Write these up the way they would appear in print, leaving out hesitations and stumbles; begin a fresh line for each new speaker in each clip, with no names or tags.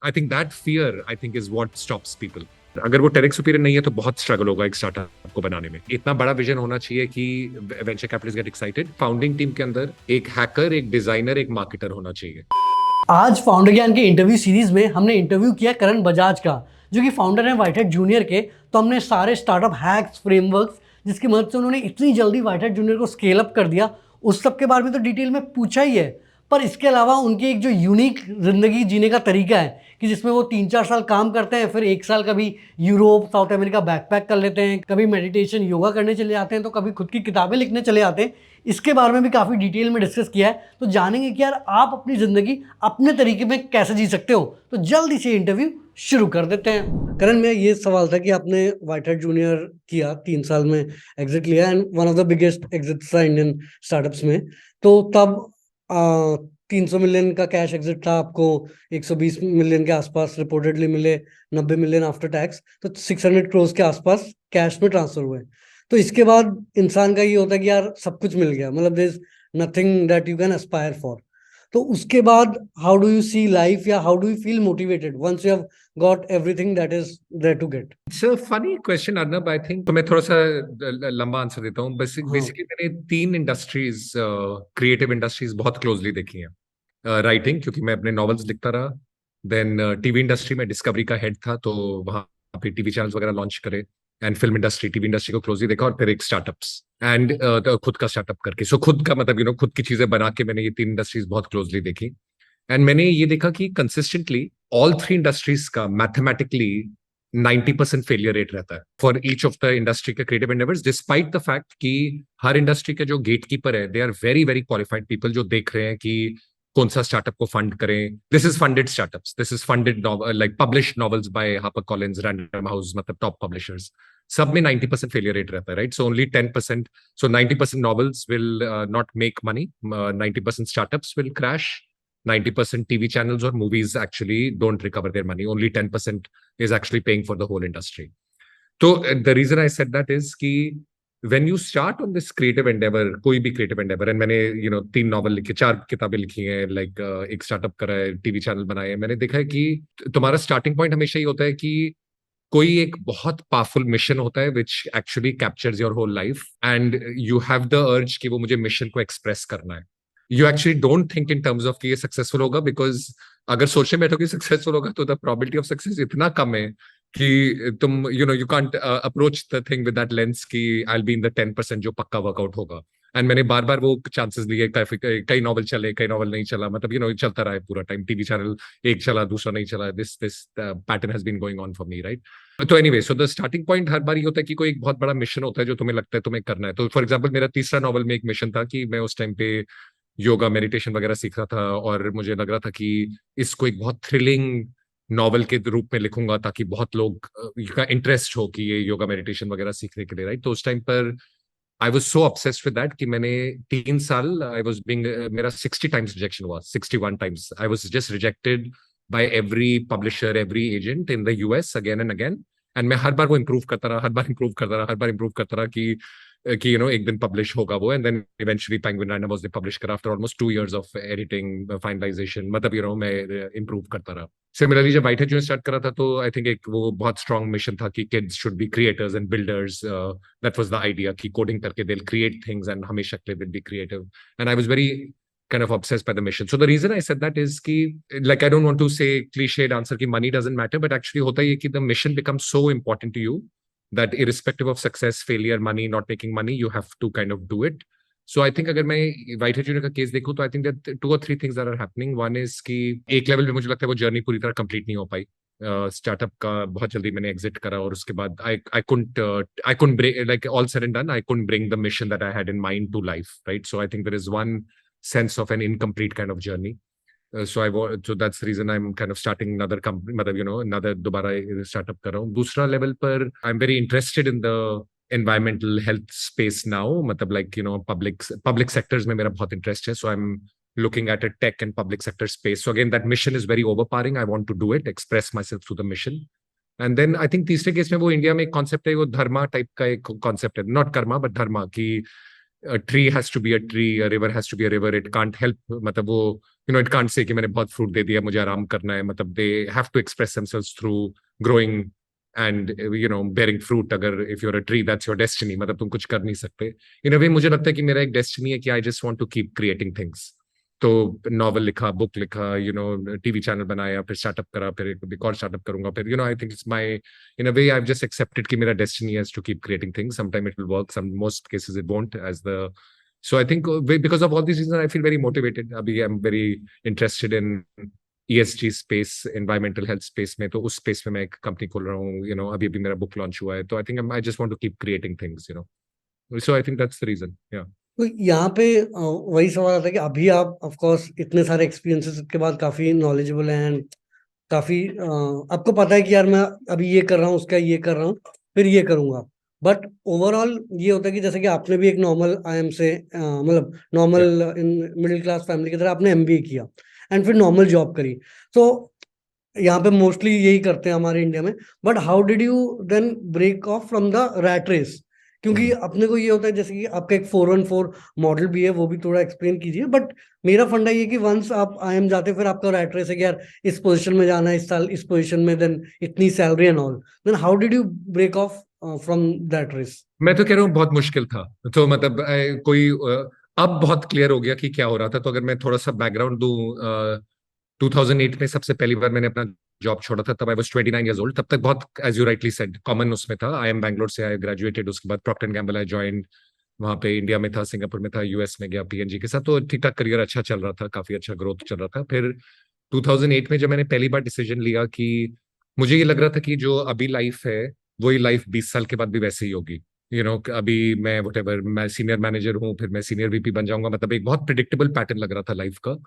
I think that fear I think is what stops people. अगर वो टेरेक्स superior नहीं है तो बहुत स्ट्रगल होगा एक स्टार्टअप को बनाने में। इतना बड़ा विजन होना चाहिए कि venture capitalist get excited. Founding team के अंदर एक हैकर, एक डिजाइनर, एक मार्केटर होना चाहिए।
आज फाउंडर ज्ञान के इंटरव्यू सीरीज में हमने इंटरव्यू किया करण बजाज का, जो कि फाउंडर हैं व्हाइटहेड जूनियर के। तो हमने सारे स्टार्टअप हैक्स, फ्रेमवर्क्स, जिसकी मदद से उन्होंने इतनी जल्दी व्हाइटहेड जूनियर को स्केल अप कर दिया, उस सब के बारे में तो डिटेल में पूछा ही है। पर इसके अलावा उनकी एक जो यूनिक जिंदगी जीने का तरीका है कि जिसमें वो 3-4 साल काम करते हैं, फिर 1 साल कभी यूरोप, साउथ अमेरिका बैकपैक कर लेते हैं, कभी मेडिटेशन, योगा करने चले जाते हैं, तो कभी खुद की किताबें लिखने चले जाते हैं। इसके बारे में भी काफ़ी डिटेल में डिस्कस किया है। तो जानेंगे कि यार आप अपनी ज़िंदगी अपने तरीके में कैसे जी सकते हो। तो जल्दी से इंटरव्यू शुरू कर देते हैं। करण, मेरा ये सवाल था कि आपने व्हाइटहेड जूनियर किया, 3 साल में एग्जिट लिया, and one of the biggest exit था इंडियन स्टार्टअप्स में। तो तब 300 मिलियन का कैश एग्जिट था, आपको 120 मिलियन के आसपास रिपोर्टेडली मिले, 90 मिलियन आफ्टर टैक्स, तो 600 करोड़ के आसपास कैश में ट्रांसफर हुए। तो इसके बाद इंसान का ये होता है कि यार सब कुछ मिल गया, मतलब there is nothing that you can aspire for. तो उसके बाद how do you see life, या how do you feel motivated once you have got everything that is there to get?
It's a funny question Arnab. I think तो मैं थोड़ा सा लंबा answer देता हूँ।
हाँ।
बेसिकली मैंने 3 इंडस्ट्रीज, क्रिएटिव इंडस्ट्रीज बहुत क्लोजली देखी हैं। राइटिंग, क्योंकि मैं अपने नॉवेल्स लिखता रहा। देन टीवी इंडस्ट्री में डिस्कवरी का हेड था, तो वहां पे टीवी चैनल्स वगैरह लॉन्च करे। And film industry, TV industry को क्लोजली देखा, और फिर एक स्टार्टअप्स एंड खुद का स्टार्टअप करके। सो खुद का मतलब खुद की चीजें बना के मैंने ये 3 इंडस्ट्रीज बहुत क्लोजली देखी। एंड मैंने ये देखा कि कंसिस्टेंटली ऑल 3 इंडस्ट्रीज का मैथमेटिकली 90% फेलियर रेट रहता है for each of the industry के creative endeavours, despite the fact कि हर इंडस्ट्री के जो गेट कीपर है they are very very qualified people, जो देख रहे हैं कि कौन सा स्टार्टअप को फंड करें। This is funded startups, this is funded like published novels by Harper Collins, Random House, मतलब टॉप पब्लिशर्स। सब में 90% फेलियर रेट रहता है, right? So only 10%, so 90% novels will not make money, 90% startups will crash, 90% TV channels or movies actually don't recover their money. Only 10% is actually paying for the whole industry. So the reason I said that is कि when you start on this creative endeavor, कोई भी creative endeavor, and मैंने 3 novel लिखे, 4 किताबें लिखी हैं, like एक startup करा है, टीवी चैनल बनाए हैं, मैंने देखा है कि तुम्हारा स्टार्टिंग पॉइंट हमेशा ही होता है कि कोई एक बहुत पावरफुल मिशन होता है which actually captures your whole life, and you have the urge कि वो मुझे मिशन को एक्सप्रेस करना है। You actually don't think in terms of कि ये सक्सेसफुल होगा, बिकॉज अगर सोचने बैठो कि सक्सेसफुल होगा तो द प्रोबेबिलिटी ऑफ सक्सेस इतना कम है कि तुम you can't approach the thing with that lens कि I will be in the 10% जो पक्का वर्कआउट होगा। एंड मैंने बार बार वो चांसेस लिए, कई नॉवल चले, कई नॉवल नहीं चला, मतलब चलता रहा है पूरा टाइम। टीवी चैनल एक चला, दूसरा नहीं चला। This this pattern has been going on for me, right? तो anyway, so the starting point हर बार ये होता है कि कोई एक बहुत बड़ा मिशन होता है जो तुम्हें लगता है तुम्हें करना है। तो फॉर एग्जांपल मेरा तीसरा नॉवल में एक मिशन था कि मैं उस टाइम पे योगा, मेडिटेशन वगैरह सीख रहा था, और मुझे लग रहा था कि इसको एक बहुत थ्रिलिंग नॉवल के रूप में लिखूंगा ताकि बहुत लोग का इंटरेस्ट हो कि ये योगा मेडिटेशन वगैरह सीखने के लिए, राइट? तो उस टाइम पर I was so obsessed with that कि मैंने 3 साल आई वॉज बिंग, मेरा 60 टाइम्स रिजेक्शन हुआ, 61 times. I was just rejected by every publisher, every agent in the US again and again. And मैं हर बार वो इंप्रूव करता रहा, हर बार इंप्रूव करता रहा, हर बार इंप्रूव करता रहा कि एक दिन पब्लिश होगा वो। And then eventually Penguin Random House ने पब्लिश करा after almost 2 years of editing, finalisation, मतलब मैं इंप्रूव करता रहा। सिमिलरली जब व्हाइटहेड जो स्टार्ट करा था, तो आई थिंक एक वो बहुत स्ट्रॉन्ग मिशन था कि kids should be creators and builders. That was the idea कि कोडिंग करके दे विल क्रिएट थिंग्स एंड हमेशा के लिए will be creative. And I was very kind of obsessed by the mission. So the reason I said that is कि like I don't want to say cliched answer कि money doesn't matter, but actually होता है कि the mission becomes so important to you that irrespective of success, failure, money, not making money, you have to kind of do it. So I think अगर मैं whitehead junior का case देखूं तो I think that 2 or 3 things that are happening. One is कि एक level पे मुझे लगता है वो जर्नी पूरी तरह कंप्लीट नहीं हो पाई। स्टार्टअप का बहुत जल्दी मैंने एग्जिट करा, और उसके बाद I couldn't bring, like all said and done, I couldn't bring the mission that I had in mind to life, right? So I think there is one sense of an incomplete kind of journey. So that's the reason I'm kind of starting another company, मतलब another दोबारा startup कर रहा हूँ। दूसरा level पर I'm very interested in the environmental health space now, मतलब like public sectors में मेरा बहुत interest है, so I'm looking at a tech and public sector space. So again, that mission is very overpowering. I want to do it, express myself through the mission. And then I think तीसरे case में वो India में एक concept है, वो धर्मा type का एक concept है, नॉट कर्मा बट धर्मा, की a tree has to be a tree, a river has to be a river. It can't help, मतलब वो, it can't say कि मैंने बहुत fruit दे दिया, मुझे आराम करना है. मतलब they have to express themselves through growing and bearing fruit. अगर if you're a tree, that's your destiny. मतलब तुम कुछ कर नहीं सकते. In a way मुझे लगता है कि मेरा एक destiny है कि I just want to keep creating things. तो नॉवल लिखा, बुक लिखा, टीवी चैनल बनाया, फिर स्टार्टअप करा, फिर एक और स्टार्टअप करूंगा, फिर I think it's my, in a way I have just accepted कि मेरा डेस्टिनी है to keep creating things. Sometime it will work, some most cases it won't, as the so I think because of all this reason I feel very motivated. अभी I am very interested in ESG space, environmental health space में. तो उस space में मैं एक company खोल रहा हूँ. अभी अभी मेरा बुक लॉन्च हुआ है. तो I think I just want to keep creating things. So I think that's the reason. या
तो यहाँ पे वही सवाल आता है कि अभी आप ऑफ कोर्स इतने सारे एक्सपीरियंसेस के बाद काफी नॉलेजेबल हैं एंड काफी आपको पता है कि यार मैं अभी ये कर रहा हूँ, उसका ये कर रहा हूँ, फिर ये करूंगा. बट ओवरऑल ये होता है कि जैसे कि आपने भी एक नॉर्मल आईएम से मतलब normal in middle class family की तरह आपने एमबीए किया एंड फिर नॉर्मल जॉब करी. तो यहाँ पे मोस्टली यही करते हैं हमारे इंडिया में. But how did you then break off from the rat race? क्योंकि अपने को ये होता है जैसे कि आपका एक 414 मॉडल भी है, वो भी थोड़ा एक्सप्लेन कीजिए. बट मेरा फंडा ये कि वंस आप आईएम जाते फिर आपका रैट रेस है कि यार इस पोजीशन में जाना है, इस साल इस पोजीशन में, देन इतनी salary and all. Then how did you break off from that race?
मैं तो कह रहा हूँ बहुत मुश्किल था. तो मतलब अब बहुत क्लियर हो गया कि क्या हो रहा था. तो अगर मैं थोड़ा सा बैकग्राउंड दूं, 2008 में सबसे पहली बार मैंने अपना जॉब छोड़ा था. तब आई वाज 29 years old. तब तक बहुत, as you rightly said, common उसमें था. आई एम बैंगलोर से, आई ग्रेजुएटेड. उसके बाद Procter and Gamble I join. वहां पे इंडिया में था, सिंगापुर में था, यूएस में गया पीएनजी के साथ. तो ठीक ठाक करियर अच्छा चल रहा था, काफी अच्छा ग्रोथ चल रहा था. फिर 2008 में जब मैंने पहली बार डिसीजन लिया कि मुझे ये लग रहा था कि जो अभी लाइफ है वही लाइफ 20 साल के बाद भी वैसे ही होगी. अभी मैं वटेवर, मैं सीनियर मैनेजर हूँ, फिर मैं सीनियर वीपी बन जाऊंगा. मतलब एक बहुत प्रिडिक्टेबल पैटर्न लग रहा था लाइफ का.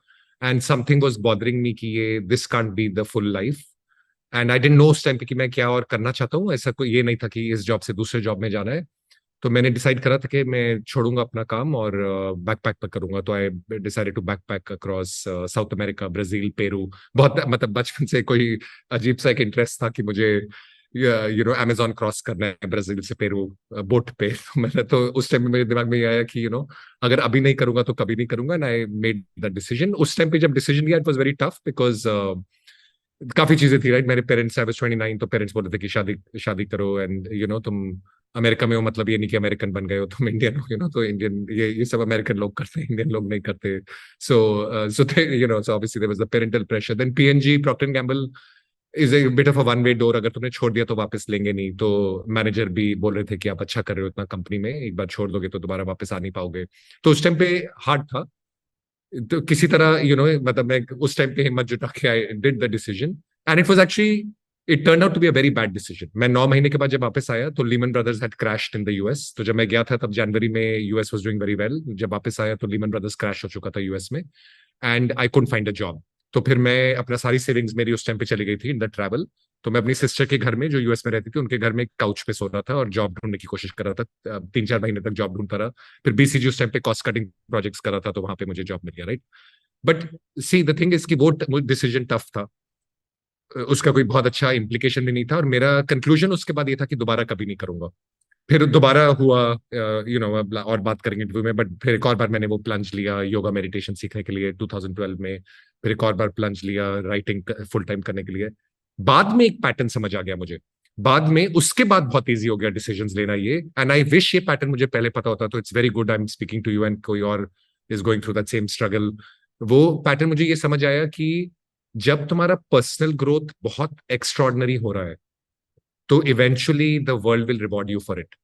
And something was bothering me कि ये this can't be the full life. And I didn't know उस टाइम पे कि मैं क्या और करना चाहता हूँ. ऐसा कोई ये नहीं था कि इस जॉब से दूसरे जॉब में जाना है. तो मैंने डिसाइड करा था कि मैं छोड़ूंगा अपना काम और बैकपैक पर करूंगा. तो I decided to backpack across South America, Brazil, Peru. बहुत मतलब बचपन से कोई अजीब सा एक इंटरेस्ट था कि मुझे अमेजोन क्रॉस करना है ब्राजील से पेरू बोट पे. तो मैंने तो उस टाइम में मेरे दिमाग में ये आया कि अगर अभी नहीं करूंगा तो कभी नहीं करूंगा. And I made the decision. उस टाइम पे जब डिसीजन लिया, it was very tough because काफी चीजें थी, राइट. मेरे पेरेंट्स, आई वाज 29, तो पेरेंट्स बोल रहे थे कि शादी शादी करो. एंड तुम अमेरिका में हो, मतलब ये नहीं कि अमेरिकन बन गए हो, तुम इंडियन हो. तो इंडियन, ये सब अमेरिकन लोग करते हैं, इंडियन लोग नहीं करते. So so obviously there was the parental pressure. Then PNG, Procter and Gamble is a bit of a one way door. अगर तुमने छोड़ दिया तो वापस लेंगे नहीं. तो मैनेजर भी बोल रहे थे कि आप अच्छा कर रहे हो इतना कंपनी में, एक बार छोड़ दोगे तो दोबारा वापस आ नहीं पाओगे. तो उस टाइम पे हार्ड था. तो किसी तरह मतलब मैं उस टाइम पे हिम्मत जुटा के I did the decision. And it was actually, it turn out to be a very bad decision. मैं 9 महीने के बाद जब वापस आया तो Lehman Brothers had crashed in the US. तो जब मैं गया था तब जनवरी में US was doing very well. जब वापस आया तो लीमन ब्रदर्स क्रैश हो चुका था यूएस में. And I couldn't find a job. तो फिर मैं अपना सारी सेविंग्स मेरी उस टाइम पे चली गई थी इन द ट्रैवल. तो मैं अपनी सिस्टर के घर में, जो यूएस में रहती थी, उनके घर में काउच पे सो रहा था और जॉब ढूंढने की कोशिश कर रहा था. 3-4 महीने तक जॉब ढूंढता रहा. फिर बीसीजी उस टाइम पे कॉस्ट कटिंग प्रोजेक्ट्स कर रहा था, तो वहां पे मुझे जॉब मिल गया, right. But see the thing is कि वो डिसीजन टफ था. उसका कोई बहुत अच्छा इम्प्लीकेशन भी नहीं था. और मेरा कंक्लूजन उसके बाद ये था कि दोबारा कभी नहीं करूंगा. फिर दोबारा हुआ, और बात करेंगे इंटरव्यू में. बट फिर एक और बार मैंने वो प्लंज लिया योगा मेडिटेशन सीखने के लिए 2012 में. फिर एक और बार प्लंज लिया राइटिंग फुल टाइम करने के लिए. बाद में एक पैटर्न समझ आ गया मुझे. बाद में उसके बाद बहुत इजी हो गया डिसीजंस लेना ये. एंड आई विश ये पैटर्न मुझे पहले पता होता. तो it's very good I am speaking to you and कोई और is going through that same struggle. वो पैटर्न मुझे ये समझ आया कि जब तुम्हारा पर्सनल ग्रोथ बहुत एक्स्ट्रॉर्डनरी हो रहा है तो eventually the world will reward you for it.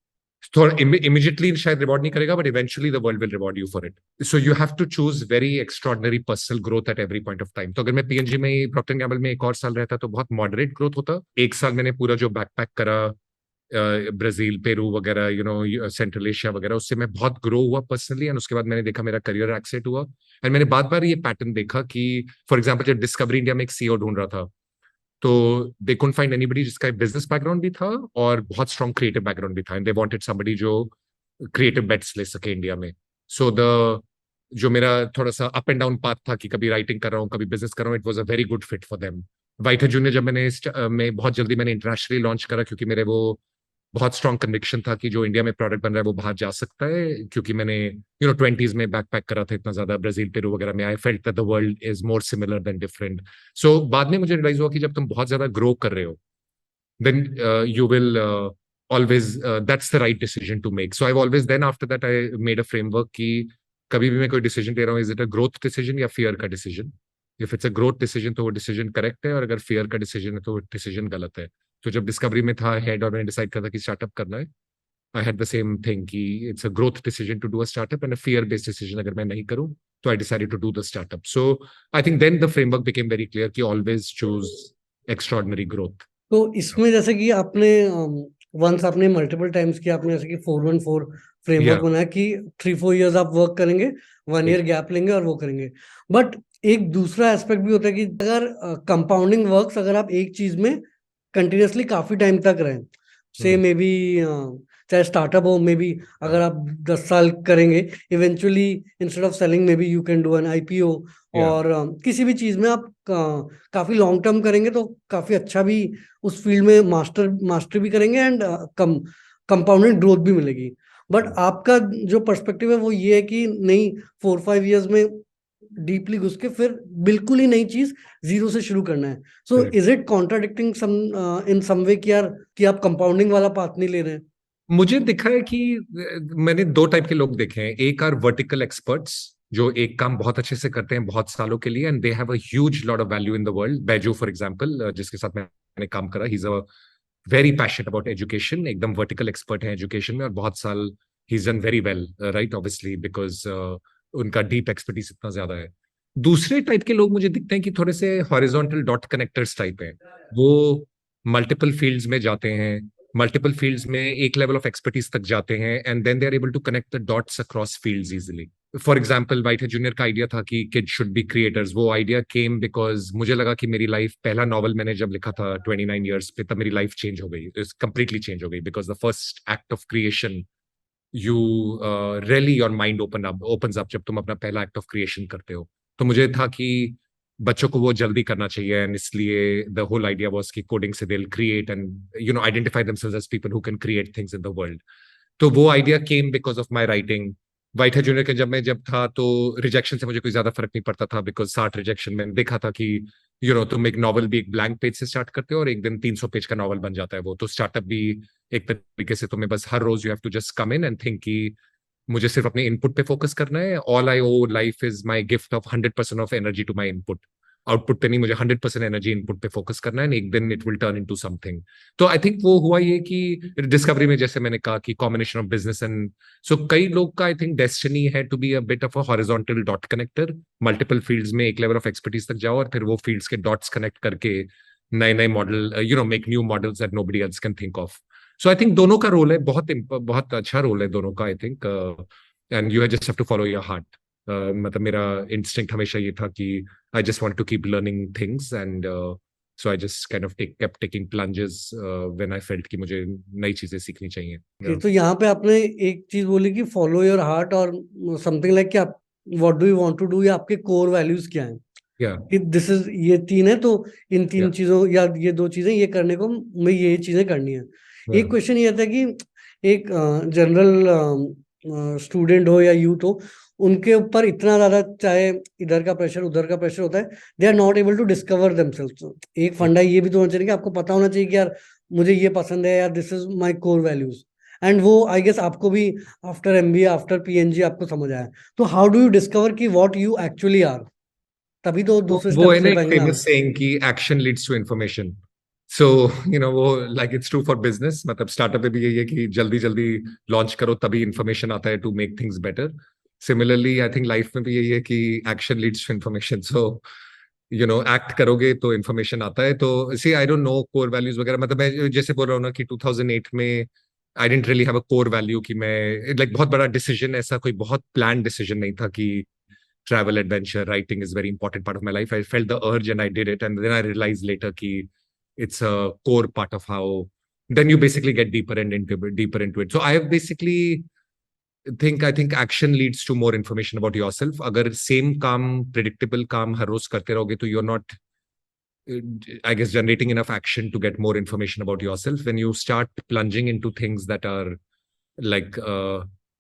थोड़ा इमीडिएटली शायद रिवॉर्ड नहीं करेगा, but eventually the world will reward you for it. So you have to choose very extraordinary personal growth at every point of time. तो अगर मैं PNG में, Procter and Gamble में एक और साल रहता तो बहुत मॉडरेट ग्रोथ होता. एक साल मैंने पूरा जो बैकपैक करा, ब्राजील, पेरू वगैरह, सेंट्रल एशिया वगैरह, उससे मैं बहुत ग्रो हुआ पर्सनली. एंड उसके बाद मैंने देखा मेरा करियर एक्सेट हुआ. एंड मैंने बार बार ये पैटर्न देखा कि फॉर एग्जाम्पल जब डिस्कवरी इंडिया में एक सीईओ ढूंढ रहा था, तो दे कुडंट फाइंड एनीबडी जिसका बिजनेस बैकग्राउंड भी था और बहुत स्ट्रॉन्ग क्रिएटिव बैकग्राउंड भी था. एंड दे वांटेड समबडी जो क्रिएटिव बेट्स ले सके इंडिया में. सो द जो मेरा थोड़ा सा अप एंड डाउन पाथ था कि कभी राइटिंग कर रहा हूँ, कभी बिजनेस कर रहा हूँ, it was a very good fit for them. White junior जब मैंने बहुत जल्दी मैंने इंटरनेशनली लॉन्च करा, क्योंकि मेरे वो बहुत स्ट्रॉन्ग कन्विक्शन था कि जो इंडिया में प्रोडक्ट बन रहा है वो बाहर जा सकता है, क्योंकि मैंने 20s में बैकपैक करा था इतना ज्यादा ब्राजील पेरू वगैरह में। I felt that the world is more similar than different. So बाद में मुझे रियलाइज हुआ कि जब तुम बहुत ज्यादा ग्रो कर रहे हो, then you will always that's the right decision to make. So I've always then after that I made a framework कि कभी भी मैं कोई डिसीजन ले रहा हूँ, is it a growth decision या फियर का decision. If it's a growth decision तो वो डिसीजन करेक्ट है, और अगर फियर का डिसीजन है तो वो डिसीजन गलत है। तो जब डिस्कवरी में था हेड और मैंने डिसाइड करा था कि स्टार्टअप करना है, I had the same thing कि it's a growth decision to do a startup, and a fear based decision अगर मैं नहीं करूँ तो I decided to do the startup. So I think then the framework became very clear कि always choose extraordinary growth.
तो इसमें जैसे कि आपने वंस आपने मल्टीपल टाइम्स किया, आपने जैसे कि 414 फ्रेमवर्क
या
बनाया कि 3-4 इयर्स आप वर्क करेंगे, 1 ईयर गैप लेंगे और वो करेंगे। बट एक दूसरा एस्पेक्ट भी होता है कि अगर कंपाउंडिंग वर्क्स, अगर आप एक चीज में कंटिन्यूअसली काफी टाइम तक रहें, से मे बी चाहे स्टार्टअप हो, मे बी अगर आप 10 साल करेंगे, eventually instead of selling may be you can do an IPO.
या
और किसी भी चीज में आप काफी लॉन्ग टर्म करेंगे तो काफी अच्छा भी उस फील्ड में मास्टर भी करेंगे, एंड कंपाउंडेड ग्रोथ भी मिलेगी। बट आपका जो पर्सपेक्टिव है वो ये है कि नहीं, 4-5 इयर्स में डीपली घुस के फिर बिल्कुल ही नई चीज जीरो से शुरू करना है। सो
Correct.
इज इट कॉन्ट्राडिक्टिंग सम इन सम वे कि यार कि आप कंपाउंडिंग वाला पाथ नहीं ले रहे हैं?
मुझे दिखा है कि मैंने दो टाइप के लोग देखे हैं। एक आर वर्टिकल एक्सपर्ट्स जो एक काम बहुत अच्छे से करते हैं बहुत सालों के लिए, and they have a huge lot of value in the world. Baiju for example, जिसके साथ मैंने काम करा, he is a very passionate about education, एकदम वर्टिकल एक्सपर्ट है एजुकेशन में, और बहुत साल he is done very well, right, obviously because उनका डीप एक्सपर्टीज इतना ज्यादा है। दूसरे टाइप के लोग मुझे दिखते हैं कि थोड़े से हॉरिजॉन्टल डॉट कनेक्टर्स टाइप हैं। वो मल्टीपल फील्ड्स में जाते हैं, मल्टीपल फील्ड्स में एक लेवल ऑफ एक्सपर्टीज तक जाते हैं, and then they are able to connect the dots across fields easily. For example, White Hat Junior का आइडिया था कि किड शुड बी क्रिएटर्स। वो आइडिया केम बिकॉज मुझे लगा कि मेरी लाइफ, पहला नॉवल मैंने जब लिखा था 29 ईयर्स पे, तब मेरी लाइफ चेंज हो गई, कंप्लीटली चेंज हो गई, because the first act of creation you really your mind opens up जब तुम अपना पहला एक्ट ऑफ क्रिएशन करते हो। तो मुझे था कि बच्चों को वो जल्दी करना चाहिए, एंड इसलिए द होल आइडिया वाज कि कोडिंग से they will create and identify themselves as people who can create things in the world. तो वो idea came because of my writing. White Hat Junior के जब था तो रिजेक्शन से मुझे कोई ज्यादा फर्क नहीं पड़ता था, बिकॉज 60 रिजेक्शन मैंने देखा था कि तुम एक नॉवल भी एक ब्लैंक पेज से स्टार्ट करते हो और एक दिन 300 पेज का नॉवल बन जाता है वो। तो स्टार्टअप भी एक तरीके से तुम्हें बस हर रोज you have to just come in and think कि मुझे सिर्फ अपने इनपुट पे फोकस करना है। All I owe life is my gift of 100% of energy to my input. Output पे नहीं, मुझे 100% एनर्जी इनपुट पे फोकस करना है, एक दिन it will turn into something. तो आई थिंक वो हुआ ये कि डिस्कवरी में जैसे मैंने कहा कि combination of business and so कई लोग का आई थिंक डेस्टिनी है to be a bit of a horizontal dot connector. Multiple fields में एक लेवल ऑफ एक्सपर्टीज तक जाओ और फिर वो फील्ड्स के डॉट्स कनेक्ट करके नए नए model make new models that nobody else can think of. So I think दोनों का रोल है, बहुत बहुत अच्छा रोल है दोनों का I think, and you just have to follow your heart. मतलब मेरा इंस्टिंक्ट हमेशा ये था कि I just want to keep learning things, and so I just kind of kept taking plunges when I felt कि मुझे नई चीजें सीखनी चाहिए। Yeah.
तो यहाँ पे आपने एक चीज बोली कि फॉलो योर हार्ट, और समथिंग लाइक कि आप what do you want to do, या आपके कोर वैल्यूज क्या हैं,
Yeah.
कि दिस इज, ये 3 है तो इन 3
Yeah.
चीजों या ये 2 चीजें ये करने को मैं ये चीजें करनी है।
Yeah.
एक क्वेश्चन ये आता है कि एक जनरल स्टूडेंट हो या यूथ हो, उनके ऊपर इतना ज्यादा चाहे इधर का प्रेशर उधर का प्रेशर होता है, they are not able to discover themselves. एक
Yeah.
फंडा ये भी तो होना चाहिए कि आपको पता होना चाहिए कि यार मुझे ये पसंद है, यार this is my core values. And वो आई गेस आपको भी आफ्टर एमबीए आफ्टर पीएनजी आपको समझ आया। तो हाउ डू यू डिस्कवर कि व्हाट यू एक्चुअली आर? तभी तो दूसरे
वो है
स्टेप्स
ना
ले
एक
पाएंगे ना।
फेमस सेइंग कि एक्शन लीड्स टू इन्फॉर्मेशन। सो वो like it's true for business, मतलब स्टार्टअप में भी यही है कि जल्दी जल्दी लॉन्च करो तभी इन्फॉर्मेशन आता है to make things better. Similarly I think life में भी यही है कि action leads to information. So act करोगे तो इन्फॉर्मेशन आता है। तो see I don't know core values वगैरह, मतलब मैं जैसे बोल रहा हूँ ना कि 2008 में I didn't really have a core value कि मैं लाइक बहुत बड़ा डिसीजन, ऐसा कोई बहुत प्लान डिसीजन नहीं था कि travel, adventure, writing is very important part of my life. I felt the urge and I did it, and then I realized later कि it's a core part of how then you basically get deeper into it. So I have basically I think action leads to more information about yourself. अगर same काम predictable काम हर रोज करते रहोगे तो you're not I guess, generating enough action to get more information about yourself. When you start plunging into things that are like,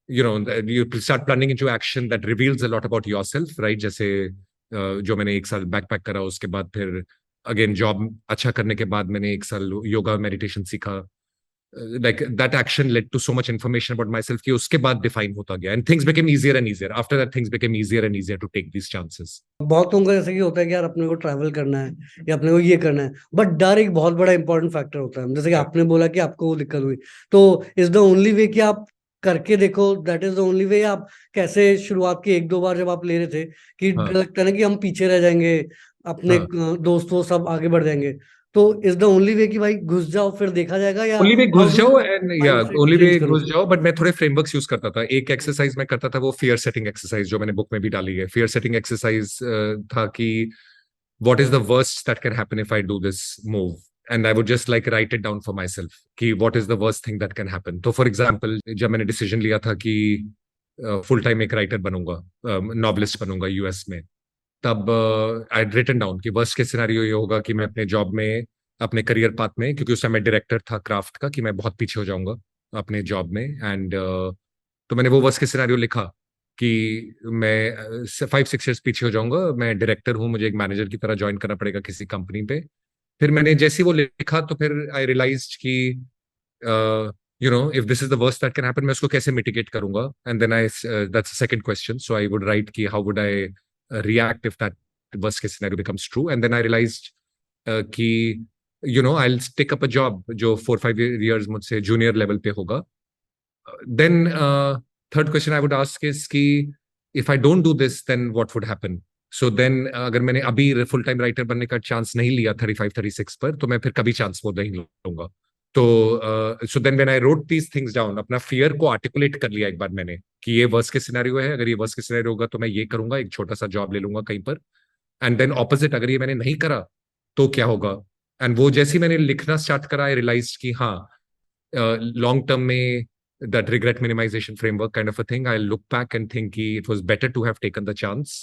you start plunging into action that reveals a lot about yourself, right? जैसे जो मैंने एक साल backpack करा, उसके बाद फिर again job अच्छा करने के बाद मैंने एक साल योगा मेडिटेशन सीखा. Like that action led to so much information about myself कि उसके बाद define होता गया, and things became easier and easier. After that, things became easier and easier to take these chances.
बहुत लोगों का जैसे कि होता है कि यार अपने को ट्रैवल करना है या अपने को ये करना है, बट डर एक बहुत बड़ा इंपॉर्टेंट फैक्टर होता है. जैसे कि आपने बोला कि आपको वो दिक्कत हुई, तो इज द ओनली वे कि आप करके देखो, that is the only way. आप कैसे शुरुआत की एक दो बार जब आप ले रहे थे कि
हाँ.
डर लगता है ना कि हम पीछे रह जाएंगे, अपने
हाँ.
दोस्त वो सब आगे बढ़ जाएंगे, तो इज द ओनली वे कि भाई घुस जाओ फिर देखा जाएगा, या
ओनली वे
हाउ
घुस
डू
जाओ,
यू
एंड या
माइंडसेट
ओनली
चेंज
वे
करो?
घुस जाओ. बट मैं थोड़े फ्रेमवर्क्स यूज करता था. एक एक्सरसाइज मैं करता था, वो फियर सेटिंग एक्सरसाइज, जो मैंने बुक में भी डाली है. फियर सेटिंग एक्सरसाइज था कि what is the worst that can happen if I do this move, and I would just like write it down for myself कि what is the worst thing that can happen. तो for example, जब मैंने decision लिया था कि full time एक writer बनूंगा, novelist बनूंगा यूएस में, तब आई रिटन डाउन कि वर्स्ट केस सिनेरियो ये होगा कि मैं अपने जॉब में, अपने करियर पाथ में, क्योंकि उस समय डायरेक्टर था क्राफ्ट का, कि मैं बहुत पीछे हो जाऊंगा अपने जॉब में. एंड तो मैंने वो वर्स्ट केस सिनेरियो लिखा कि मैं 5-6 years पीछे हो जाऊंगा. मैं डायरेक्टर हूँ, मुझे एक मैनेजर की तरह ज्वाइन करना पड़ेगा किसी कंपनी पे. फिर मैंने जैसे ही वो लिखा, तो फिर आई रियलाइज कि if this is the worst that can happen, मैं उसको कैसे मिटिगेट करूंगा. And then I that's the second question. So I would write कि how would I react if that worst case scenario becomes true. And then I realized कि I'll take up a job जो 4-5 years मुझसे junior level पे होगा. Then third question I would ask is कि if I don't do this, then what would happen? So then अगर मैंने अभी full time writer बनने का चांस नहीं लिया 35-36 पर, तो मैं फिर कभी चांस वो नहीं लूंगा. तो so then when I wrote these things down, अपना फियर को आर्टिकुलेट कर लिया एक बार मैंने कि ये वर्स्ट के सिनेरियो है. अगर ये वर्स्ट के सिनेरियो होगा तो मैं ये करूंगा, एक छोटा सा जॉब ले लूंगा कहीं पर. एंड देन ऑपोजिट, अगर ये मैंने नहीं करा तो क्या होगा. एंड वो जैसे ही मैंने लिखना स्टार्ट करा, आई रियलाइज कि हाँ, लॉन्ग टर्म में that regret minimization framework kind of a thing, I look back and think it was better to have taken the chance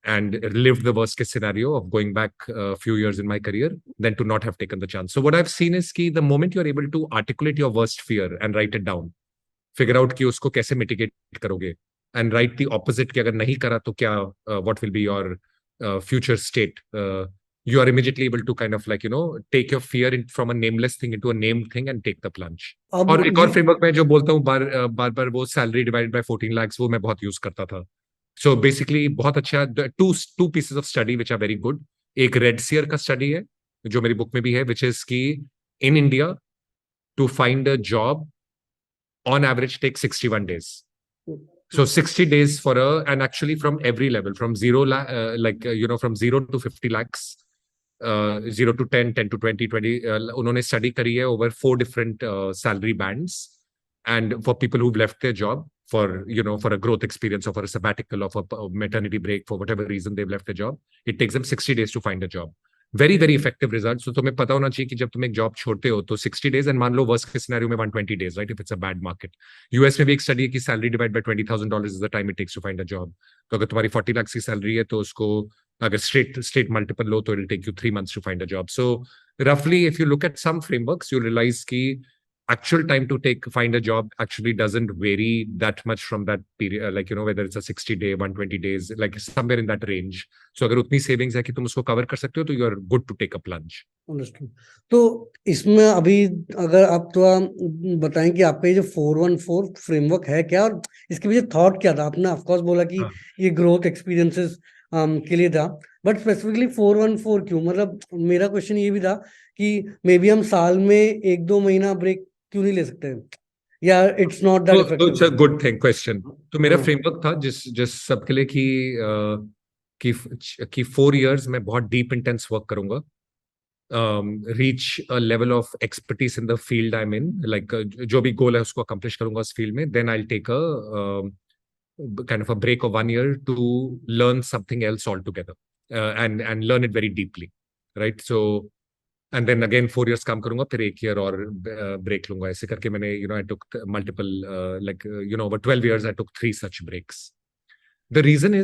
and lived the worst case scenario of going back a few years in my career than to not have taken the chance. So what I've seen is कि the moment you're able to articulate your worst fear and write it down, figure out कि उसको कैसे mitigate करोगे, and write the opposite कि अगर नहीं करा तो क्या, what will be your future state. You are immediately able to kind of like take your fear from a nameless thing into a named thing and take the plunge.
अब
और एक और फ्रेमवर्क में जो बोलता हूँ बार बार, वो सैलरी डिवाइडेड बाय 14 lakhs, वो मैं बहुत यूज करता था. सो बेसिकली बहुत अच्छा, two pieces of study which are very good. एक रेड सियर का स्टडी है जो मेरी बुक में भी है, विच इज की in India to find a job on average takes 61 days. So 60 days for and actually from every level, from from 0 to 50 lakhs, 0 to 10, 10 to 20, 20, उन्होंने study करी है over 4 different salary bands. And for people who've left their job for, for a growth experience or for a sabbatical or for a maternity break, for whatever reason they've left their job, it takes them 60 days to find a job. Very very effective result. तो तुम्हें पता होना चाहिए कि जब तुम एक job छोड़ते हो तो 60 days, एंड मान लो वर्स्ट के सिनेरियो में 120 days, right, if it's a bad market. US में भी एक स्टडी है कि salary divide by $20,000 is the time it takes to find a job. तो अगर तुम्हारी 40 lakhs की सैलरी है, तो उसको अगर स्ट्रेट मल्टीपल लो, तो it will take you 3 months to find a job. So रफली if you look at some frameworks, you realise की actual time to find a job actually doesn't vary that much from that period, whether it's a 60 day, 120 days, like somewhere in that range. So अगर उतनी savings है कि तुम उसको cover कर सकते हो, तो you are good to take a plunge.
Understood. तो इसमें अभी अगर आप थोड़ा बताएं कि आपका ये जो 414 फ्रेमवर्क है क्या, और इसके पीछे थॉट क्या था? आपने ऑफ कोर्स बोला कि ये ग्रोथ एक्सपीरियंसेस के लिए था, बट स्पेसिफिकली 414 क्यों? मतलब मेरा क्वेश्चन ये भी था कि मे बी हम साल में 1-2 महीना ब्रेक क्यों नहीं ले सकते हैं, या इट्स नॉट दैट
तो it's a
effective?
Good thing question. तो मेरा फ्रेमवर्क था जिस सबके लिए कि 4 years में बहुत डीप इंटेंस वर्क करूंगा, reach a level of expertise in the field I'm in, like जो भी गोल है उसको accomplish करूंगा उस फील्ड में. Then I'll take a kind of a break of 1 year to learn something else altogether, and learn it very deeply, right? So and then again 4 years काम करूंगा, फिर 1 year और break लूंगा. ऐसे करके मैंने I took multiple over 12 years I took 3 such breaks. The reason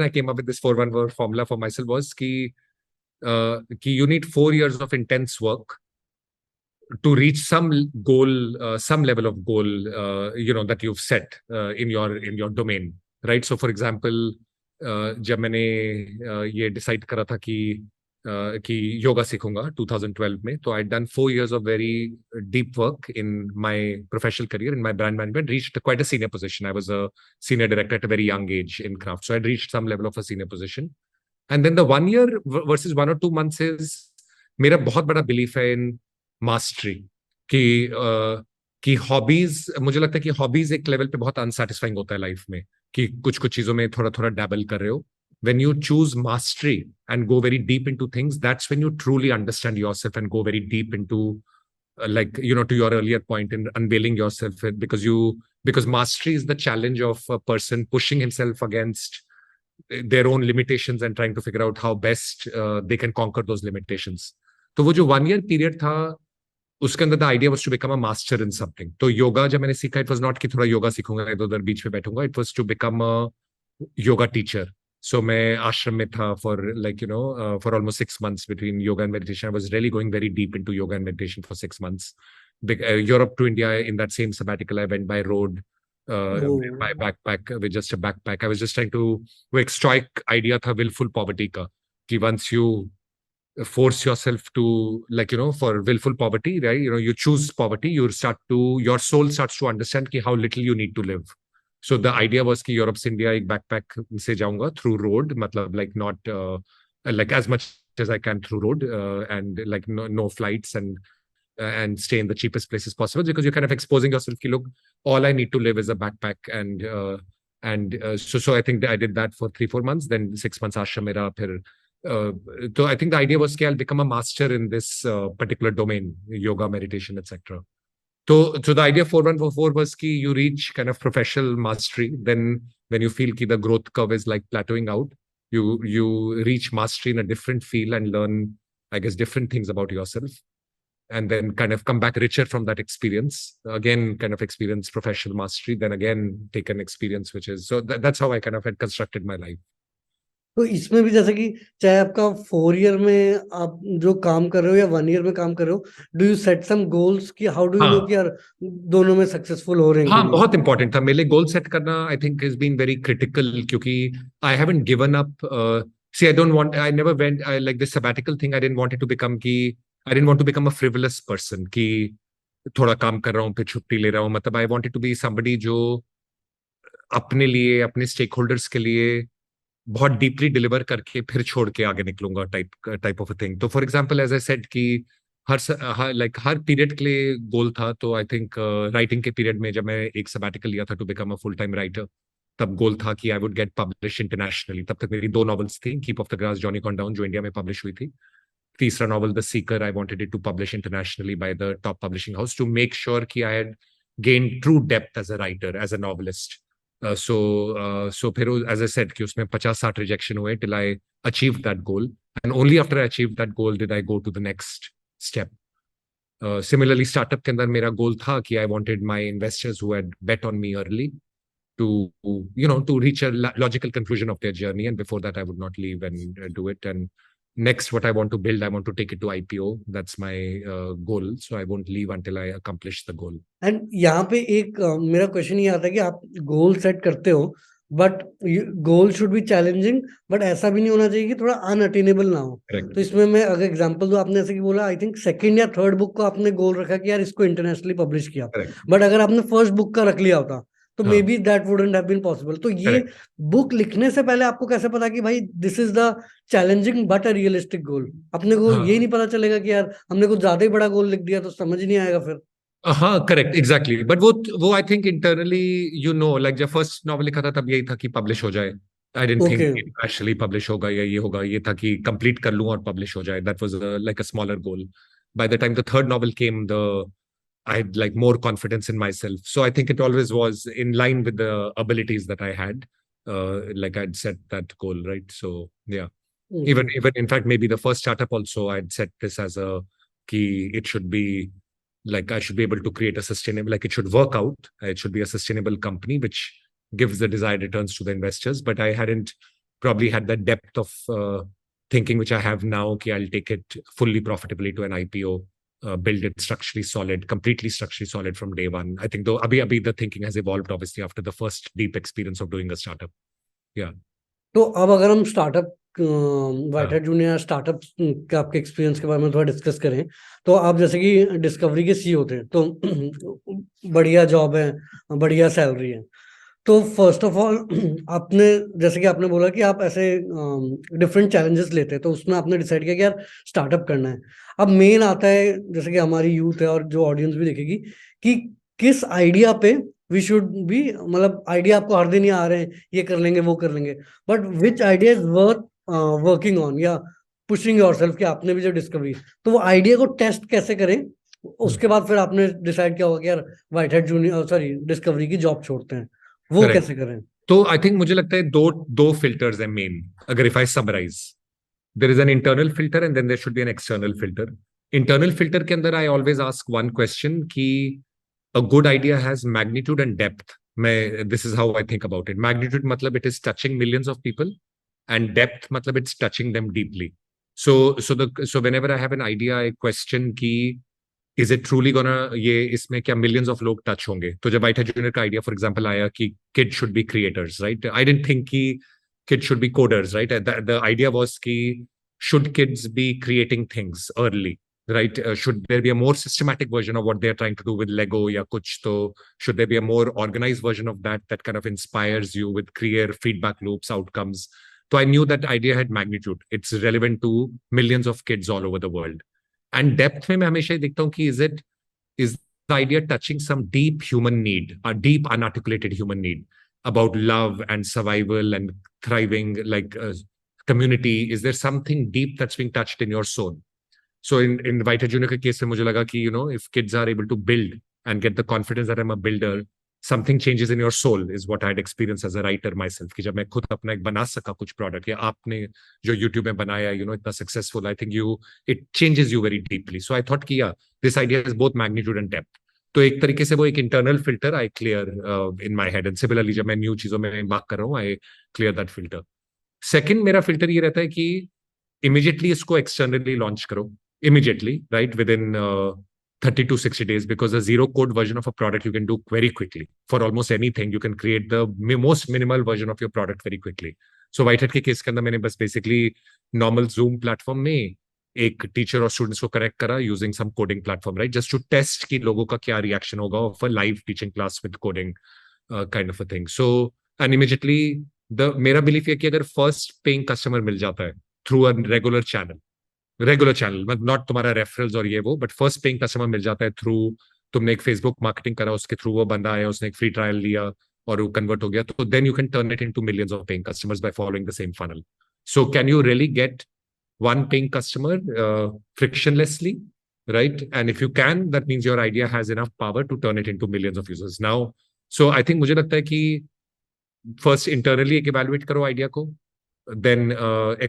I came up with this 4-1 formula for myself was कि कि you need 4 years of intense work to reach some goal, some level of goal, that you've set in your domain, right? So, for example, जब मैंने ये decide करा था कि योगा सीखूंगा 2012 में, तो I done 4 years of very deep work in my professional career in my brand management, reached quite a senior position. I was a senior director at a very young age in craft, so I'd reached some level of a senior position. And then the 1 year versus 1 or 2 months is, मेरा बहुत बड़ा belief है इन mastery कि hobbies, मुझे लगता है कि hobbies एक लेवल पे बहुत अनसेटिस्फाइंग होता है लाइफ में, कि कुछ कुछ चीजों में थोड़ा थोड़ा डैबल कर रहे हो. When you choose mastery and go very deep into things, that's when you truly understand yourself and go very deep into, to your earlier point in unveiling yourself, because mastery is the challenge of a person pushing himself against their own limitations and trying to figure out how best they can conquer those limitations. तो वो जो 1 year period था, उसके अंदर the idea was to become a master in something. तो योगा जब मैंने सीखा, इट वाज नॉट कि थोड़ा योगा सीखूंगा इधर उधर बीच में बैठूंगा. It was to become a yoga teacher. So मैं आश्रम में था for almost 6 months between yoga and meditation. I was really going very deep into yoga and meditation for 6 months. Europe to India in that same sabbatical, I went by road, by backpack, with just a backpack. I was just trying to, वो एक stoic idea था willful poverty का, कि once you force yourself to, for willful poverty, right? You choose poverty, your soul starts to understand कि how little you need to live. So the idea was कि Europe से India एक backpack से जाऊंगा through road, मतलब not as much as I can through road, and no flights, and stay in the cheapest places possible, because you're kind of exposing yourself कि look, all I need to live is a backpack. So I think I did that for 3-4 months, then 6 months ashram मेरा. फिर so I think the idea was कि I'll become a master in this particular domain, yoga, meditation, etc. So the idea 4144 was कि you reach kind of professional mastery. Then when you feel कि the growth curve is like plateauing out, you reach mastery in a different field and learn, I guess, different things about yourself, and then kind of come back richer from that experience. Again, kind of experience professional mastery, then again take an experience which is, so that's how I kind of had constructed my life.
तो इसमें भी जैसे कि चाहे आपका 4 year में आप जो काम कर रहे हो या 1 year में काम कर रहे हो, do you set some goals कि हाउ डू यू नो कि यार दोनों में सक्सेसफुल हो रहे हैं?
हाँ, बहुत इंपॉर्टेंट था मेरे लिए गोल सेट करना. I think is been very critical, क्योंकि I haven't given up. See, I never went, like this sabbatical thing, I didn't want it to become I didn't want to become a frivolous person कि थोड़ा काम कर रहा हूँ फिर छुट्टी ले रहा हूँ. मतलब I wanted to be somebody जो अपने लिए, अपने स्टेक होल्डर्स के लिए बहुत डीपली डिलीवर करके फिर छोड़ के आगे निकलूंगा, टाइप ऑफ अ थिंग. तो for example, as I said कि हर पीरियड के लिए गोल था. तो आई थिंक राइटिंग के पीरियड में जब मैं एक सबैटिकल लिया था to become a full time writer, तब गोल था कि I would get publish internationally. तब तक मेरी 2 नॉवेल्स थी, keep off the grass, Johnny gone down, जो इंडिया में पब्लिश हुई थी. तीसरा novel the seeker, I wanted it to publish internationally by the top publishing house, to make sure कि I had gain true depth as a writer, as a novelist. So फिर, as I said, कि उसमें 50-60 rejection हुए till I achieved that goal, and only after I achieved that goal did I go to the next step. Similarly, startup के अंदर मेरा गोल था कि I wanted my investors who had bet on me early to to reach a logical conclusion of their journey, and before that I would not leave and do it. And next, what I want to build, I want to take it to IPO. That's my goal. So I won't leave until I accomplish the goal.
And यहाँ पे एक मेरा question ये आता है कि आप goal set करते हो, but goal should be challenging, but ऐसा भी नहीं होना चाहिए कि थोड़ा अनअटेनेबल ना हो. तो इसमें मैं अगर एग्जांपल दूं, आपने ऐसे कि बोला आई थिंक सेकंड या थर्ड बुक को आपने गोल रखा कि यार इसको इंटरनेशनली पब्लिश किया, बट अगर आपने फर्स्ट बुक का रख लिया होता तो maybe that wouldn't have been possible. तो ये बुक लिखने से पहले आपको कैसे पता कि भाई this is the challenging but a realistic गोल? अपने को ये नहीं पता चलेगा कि यार हमने कुछ ज्यादा ही बड़ा गोल लिख दिया तो समझ नहीं आएगा फिर.
हाँ, करेक्ट, एग्जैक्टली. बट वो आई थिंक इंटरनली, लाइक जब फर्स्ट नॉवल लिखा था तब यही था कि पब्लिश हो जाए. I didn't think actually publish होगा या ये होगा. ये था कि कंप्लीट कर लूं और पब्लिश हो जाए. That was like a smaller goal. By the time the third novel came, I had like more confidence in myself. So I think it always was in line with the abilities that I had. Like I'd set that goal, right? So yeah. Even in fact, maybe the first startup also, I'd set this as a key. It should be like I should be able to create a sustainable, like it should work out. It should be a sustainable company which gives the desired returns to the investors. But I hadn't probably had that depth of thinking which I have now कि I'll take it fully profitably to an IPO, build it structurally solid, completely structurally solid from day one. I think though abhi the thinking has evolved obviously after the first deep experience of doing a startup. Yeah.
तो अब अगर हम startup
हाँ.
वाइटर junior startup के आपके experience के बारे में थोड़ा डिस्कस करें, तो आप जैसे कि डिस्कवरी के सीईओ थे, तो बढ़िया जॉब है, बढ़िया सैलरी है, तो फर्स्ट ऑफ ऑल आपने, जैसे कि आपने बोला कि आप ऐसे डिफरेंट चैलेंजेस लेते हैं, तो उसमें आपने डिसाइड किया कि यार स्टार्टअप करना है। अब मेन आता है, जैसे कि हमारी यूथ है और जो ऑडियंस भी देखेगी, कि किस आइडिया पे वी शुड बी, मतलब आइडिया आपको हर दिन ही आ रहे हैं, ये कर लेंगे वो कर लेंगे, but which idea is worth working on या पुशिंग योरसेल्फ, कि आपने भी जो डिस्कवरी, तो वो आइडिया को टेस्ट कैसे करें, उसके बाद फिर आपने डिसाइड किया होगा कि यार white head junior, sorry, discovery की जॉब छोड़ते हैं, वो
Correct.
कैसे करें?
तो आई थिंक मुझे लगता है दो फिल्टर्स हैं मेन, अगर if I summarise, there is an internal filter and then there should be an external filter. Internal filter के अंदर I always ask one question कि a good idea has magnitude and depth. This is how I think about it. Magnitude matlab it is touching millions of people, and depth matlab it's touching them deeply. So whenever I have an idea, I question ki is it truly gonna ये इसमें क्या millions of लोग touch होंगे. तो जब white junior का idea for example आया कि kids should be creators, right? I didn't think कि kids should be coders, right? The idea was कि should kids be creating things early, right? Should there be a more systematic version of what they're trying to do with Lego या कुछ, तो should there be a more organized version of that kind of inspires you with clear feedback loops, outcomes. So I knew that idea had magnitude. It's relevant to millions of kids all over the world. And depth में मैं हमेशा ही देखता हूँ कि is the idea touching some deep human need, a deep unarticulated human need about love and survival and thriving, like community. Is there something deep that's being touched in your soul? So in Vita Junior के case में मुझे लगा कि if kids are able to build and get the confidence that I'm a builder, something changes in your soul is what I had experienced as a writer myself. कि जब मैं खुद अपना एक बना सका कुछ product, या आपने जो YouTube में बनाया इतना successful, I think it changes you very deeply. So I thought कि this idea is both magnitude and depth. तो एक तरीके से वो एक internal filter I clear in my head, and similarly जब मैं new चीजों में embark कर रहा हूँ, I clear that filter. Second मेरा filter ये रहता है कि immediately इसको externally launch करो, immediately, right, within 30 to 60 days, because a zero code version of a product you can do very quickly. For almost anything you can create the most minimal version of your product very quickly. So Whitehead के case के अंदर मैंने बस basically normal Zoom platform में एक teacher और students को connect करा using some coding platform, right, just to test कि लोगों का क्या रिएक्शन होगा of a live teaching class with coding kind of a thing. So and immediately मेरा बिलीफ है कि अगर फर्स्ट पेइंग कस्टमर मिल जाता है थ्रू अ रेगुलर चैनल, मतलब नॉट तुम्हारा रेफरल्स और ये वो, बट फर्स्ट पेइंग कस्टमर मिल जाता है थ्रू, तुमने एक फेसबुक मार्केटिंग करा, उसके थ्रू वो बंदा आया, उसने एक फ्री ट्रायल लिया और वो कन्वर्ट हो गया, तो then you can turn it into millions of paying customers by following the same funnel. So can you really get one paying customer frictionlessly, right? And if you can, that means your idea has enough power to turn it into millions of users. Now, so I think मुझे लगता है कि first internally एक evaluate करो idea को, then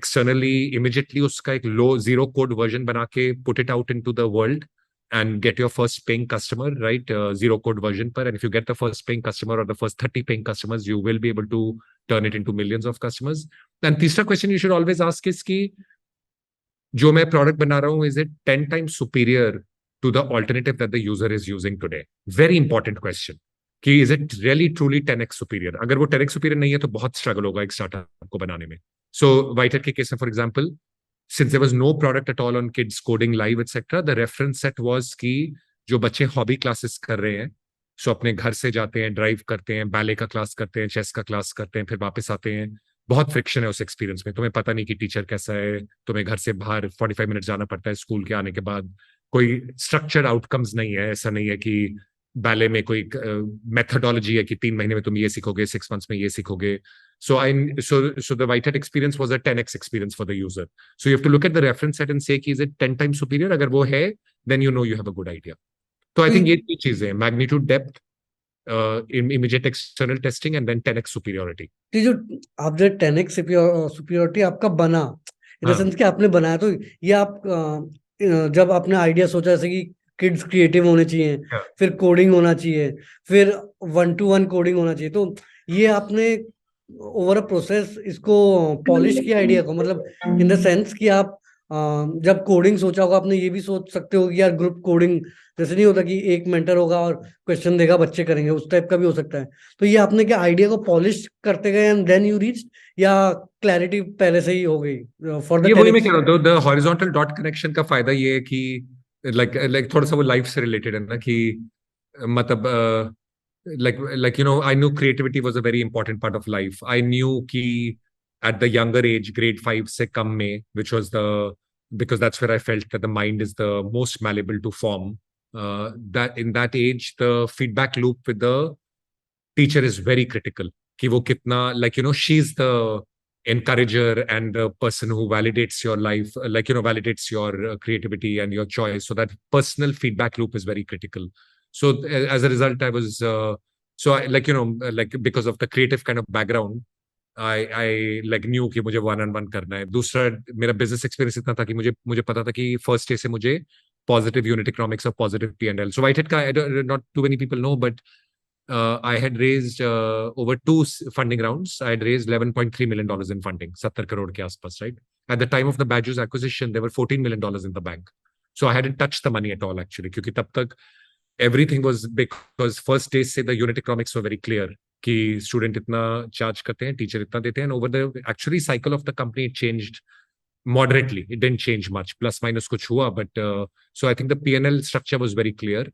externally immediately उसका एक low zero code version बना के put it out into the world and get your first paying customer, right? Zero code version पर, and if you get the first paying customer or the first 30 paying customers, you will be able to turn it into millions of customers. And तीसरा question you should always ask is कि जो मैं product बना रहा हूँ, is it 10 times superior to the alternative that the user is using today? Very important question कि is it really truly 10x superior. अगर वो 10x सुपीरियर नहीं है तो बहुत स्ट्रगल होगा एक स्टार्टअप को बनाने में. सो वाइटेड के केस में for example, since there was no product at all on kids coding live etcetera, the reference set was कि जो बच्चे हॉबी क्लासेस कर रहे हैं, सो अपने घर से जाते हैं, ड्राइव करते हैं, बैले का क्लास करते हैं, चेस का क्लास करते हैं, फिर वापस आते हैं, बहुत फ्रिक्शन है उस एक्सपीरियंस में, तुम्हें पता नहीं कि टीचर कैसा है, तुम्हें घर से बाहर 45 मिनट जाना पड़ता है स्कूल के आने के बाद, कोई स्ट्रक्चर्ड आउटकम्स नहीं है, ऐसा नहीं है कि बैले में कोई मेथोडोलॉजी है कि 3 महीने में तुम ये सीखोगे, 6 months में ये सीखोगे. So the Whitehead experience was a 10x experience for the user. So you have to look at the reference set and say कि is it 10 times superior? अगर वो है, then you know you have a good idea. तो I think ये 3 चीजें, magnitude, depth, immediate external testing, and then 10x superiority.
तो जो आप जो 10x superiority आपका बना, इन द सेंस कि आपने बनाया, तो ये आप जब आपने आइडिया सोचा जैसे कि किड्स क्रिएटिव होने चाहिए, फिर कोडिंग होना चाहिए, फिर 1-to-1 कोडिंग होना चाहिए, तो ये आपने ओवर अ प्रोसेस इसको पॉलिश किया आइडिया को, मतलब इन द सेंस कि आप जब कोडिंग सोचा होगा आपने ये भी सोच सकते हो कि यार ग्रुप कोडिंग जैसे नहीं होता कि एक मेंटर होगा और क्वेश्चन देगा बच्चे करेंगे, उस टाइप का भी हो सकता है। तो ये आपने क्या आइडिया को पॉलिश करते गए एंड देन यू रीच, या क्लैरिटी पहले से ही हो गई फॉर द
ये वही मैं
10x?
कह रहा हूँ, द हॉरिजॉन्टल डॉट कनेक्शन का फायदा ये है कि लाइक लाइक थोड़ा सा वो लाइफ से रिलेटेड है ना, कि मतलब like I knew creativity was a very important part of life. I knew कि at the younger age, grade 5 से कम में, which was the because that's where I felt that the mind is the most malleable to form. That in that age, the feedback loop with the teacher is very critical. कि वो कितना she's the encourager and the person who validates your life, validates your creativity and your choice. So that personal feedback loop is very critical. So as a result, I was so I, because of the creative kind of background, I like knew कि मुझे one on one करना है। दूसरा मेरा business experience इतना था कि मुझे मुझे पता था कि फर्स्ट डे से मुझे पॉजिटिव यूनिट इकोनॉमिक्स और positive P&L। So WhiteHat का not too many people know, but I had raised over two funding rounds. I had raised $11.3 million in funding, 70 crore के आसपास, right? At the time of the Bajaj acquisition, there were $14 million in the bank. So I hadn't touched the money at all, actually, क्योंकि तब तक everything was because first day से the unit economics were very clear कि student इतना charge करते हैं, teacher इतना देते हैं, and over the actually cycle of the company it changed moderately. It didn't change much, plus minus kuch hua, but so I think the P&L structure was very clear.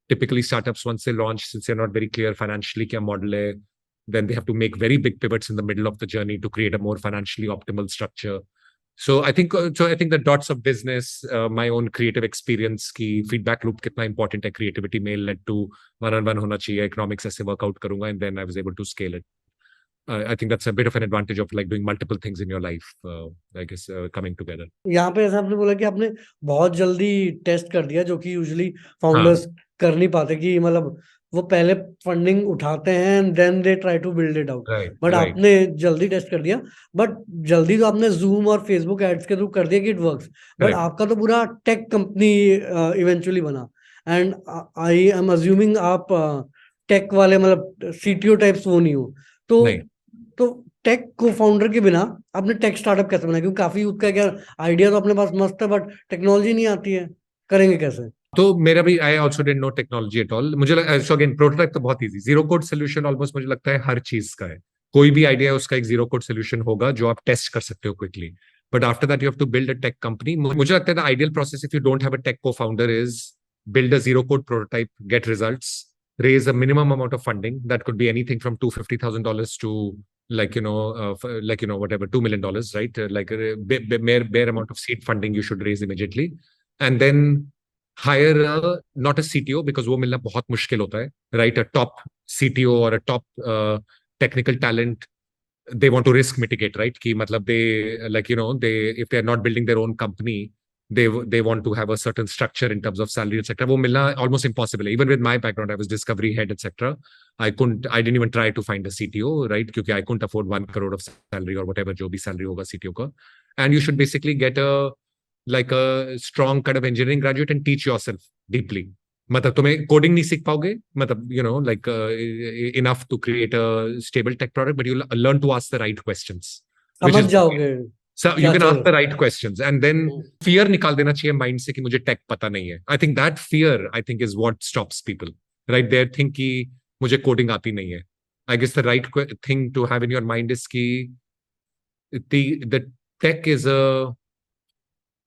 Typically, startups once they launch, since they're not very clear financially kya model hai, then they have to make very big pivots in the middle of the journey to create a more financially optimal structure. So I think the dots of business, my own creative experience की feedback loop कितना important है creativity में led to one-on-one होना चाहिए, economics ऐसे work out करूंगा, and then I was able to scale it. I think that's a bit of an advantage of like doing multiple things in your life, I guess, coming together.
यहाँ पे ऐसा आपने बोला कि आपने बहुत जल्दी टेस्ट कर दिया, जो कि यूजुअली
हाँ,
फाउंडर्स कर नहीं पाते, कि मतलब वो पहले फंडिंग उठाते हैं and then they try to build it out.
right,
but
right,
आपने जल्दी टेस्ट कर दिया। बट जल्दी तो आपने जूम और फेसबुक एड्स के थ्रू कर दिया कि इट वर्क्स, बट
correct.
आपका तो पूरा टेक कंपनी इवेंचुअली बना। एंड आई एम अज्यूमिंग आप टेक वाले मतलब सीटीओ टाइप्स वो नहीं हो। तो
नहीं,
तो टेक को फाउंडर के बिना आपने टेक स्टार्टअप कैसे बनाया? क्योंकि काफी यूथ का क्या आइडिया तो अपने पास मस्त है बट टेक्नोलॉजी नहीं आती है, करेंगे कैसे?
तो मेरा भी I also didn't know technology at all. मुझे सो अगेन प्रोटोटाइप तो बहुत easy, zero code solution almost मुझे लगता है हर चीज का है। कोई भी आइडिया है उसका एक जीरो कोड सोल्यूशन होगा जो आप टेस्ट कर सकते हो quickly, but after that you have to build a tech company. मुझे लगता है the ideal process if you don't have a tech co founder is build a zero code prototype, get results, raise a minimum amount of funding that could be anything from $250,000 to whatever $2 million, right? Bare amount of seed funding you should raise immediately, and then hire not a CTO because वो मिलना बहुत मुश्किल होता है, right? A top CTO or a top technical talent, they want to risk mitigate, right? कि मतलब they if they are not building their own company, they want to have a certain structure in terms of salary, etc. वो मिलना almost impossible. Even with my background, I was discovery head, etc. I didn't even try to find a CTO, right? क्योंकि I couldn't afford 1 crore of salary or whatever जो भी salary होगा CTO का. And you should basically get a strong kind of engineering graduate and teach yourself deeply. मतलब तुम्हें coding नहीं सीख पाओगे, मतलब enough to create a stable tech product, but you learn to ask the right questions, which
समझ
is
जाओगे
so you
क्या
can
चल
ask the
रहा
right questions, and then fear निकाल देना चाहिए माइंड से कि मुझे टेक पता नहीं है। I think that fear, I think, is what stops people, right? They think कि मुझे कोडिंग आती नहीं है। I guess the right thing to have in your mind is कि the tech is a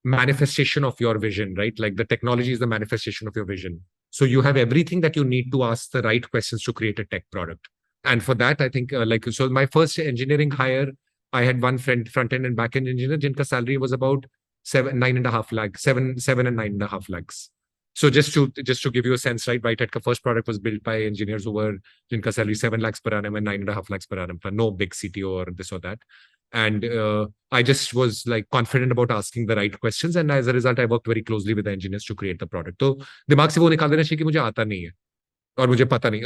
manifestation of your vision, right? Like the technology is the manifestation of your vision. So you have everything that you need to ask the right questions to create a tech product. And for that, I think so my first engineering hire, I had one front end and back end engineer, jinka salary was about 9.5 lakhs, 7 and 9.5 lakhs. So just to give you a sense, right? Whitehead ka first product was built by engineers who were jinka salary 7 lakhs per annum and 9.5 lakhs per annum. No big CTO or this or that. And I just was like confident about asking the right questions, and as a result, I worked very closely with the engineers to create the product. तो दिमाग से वो निकाल देना चाहिए कि मुझे आता नहीं है और मुझे पता नहीं,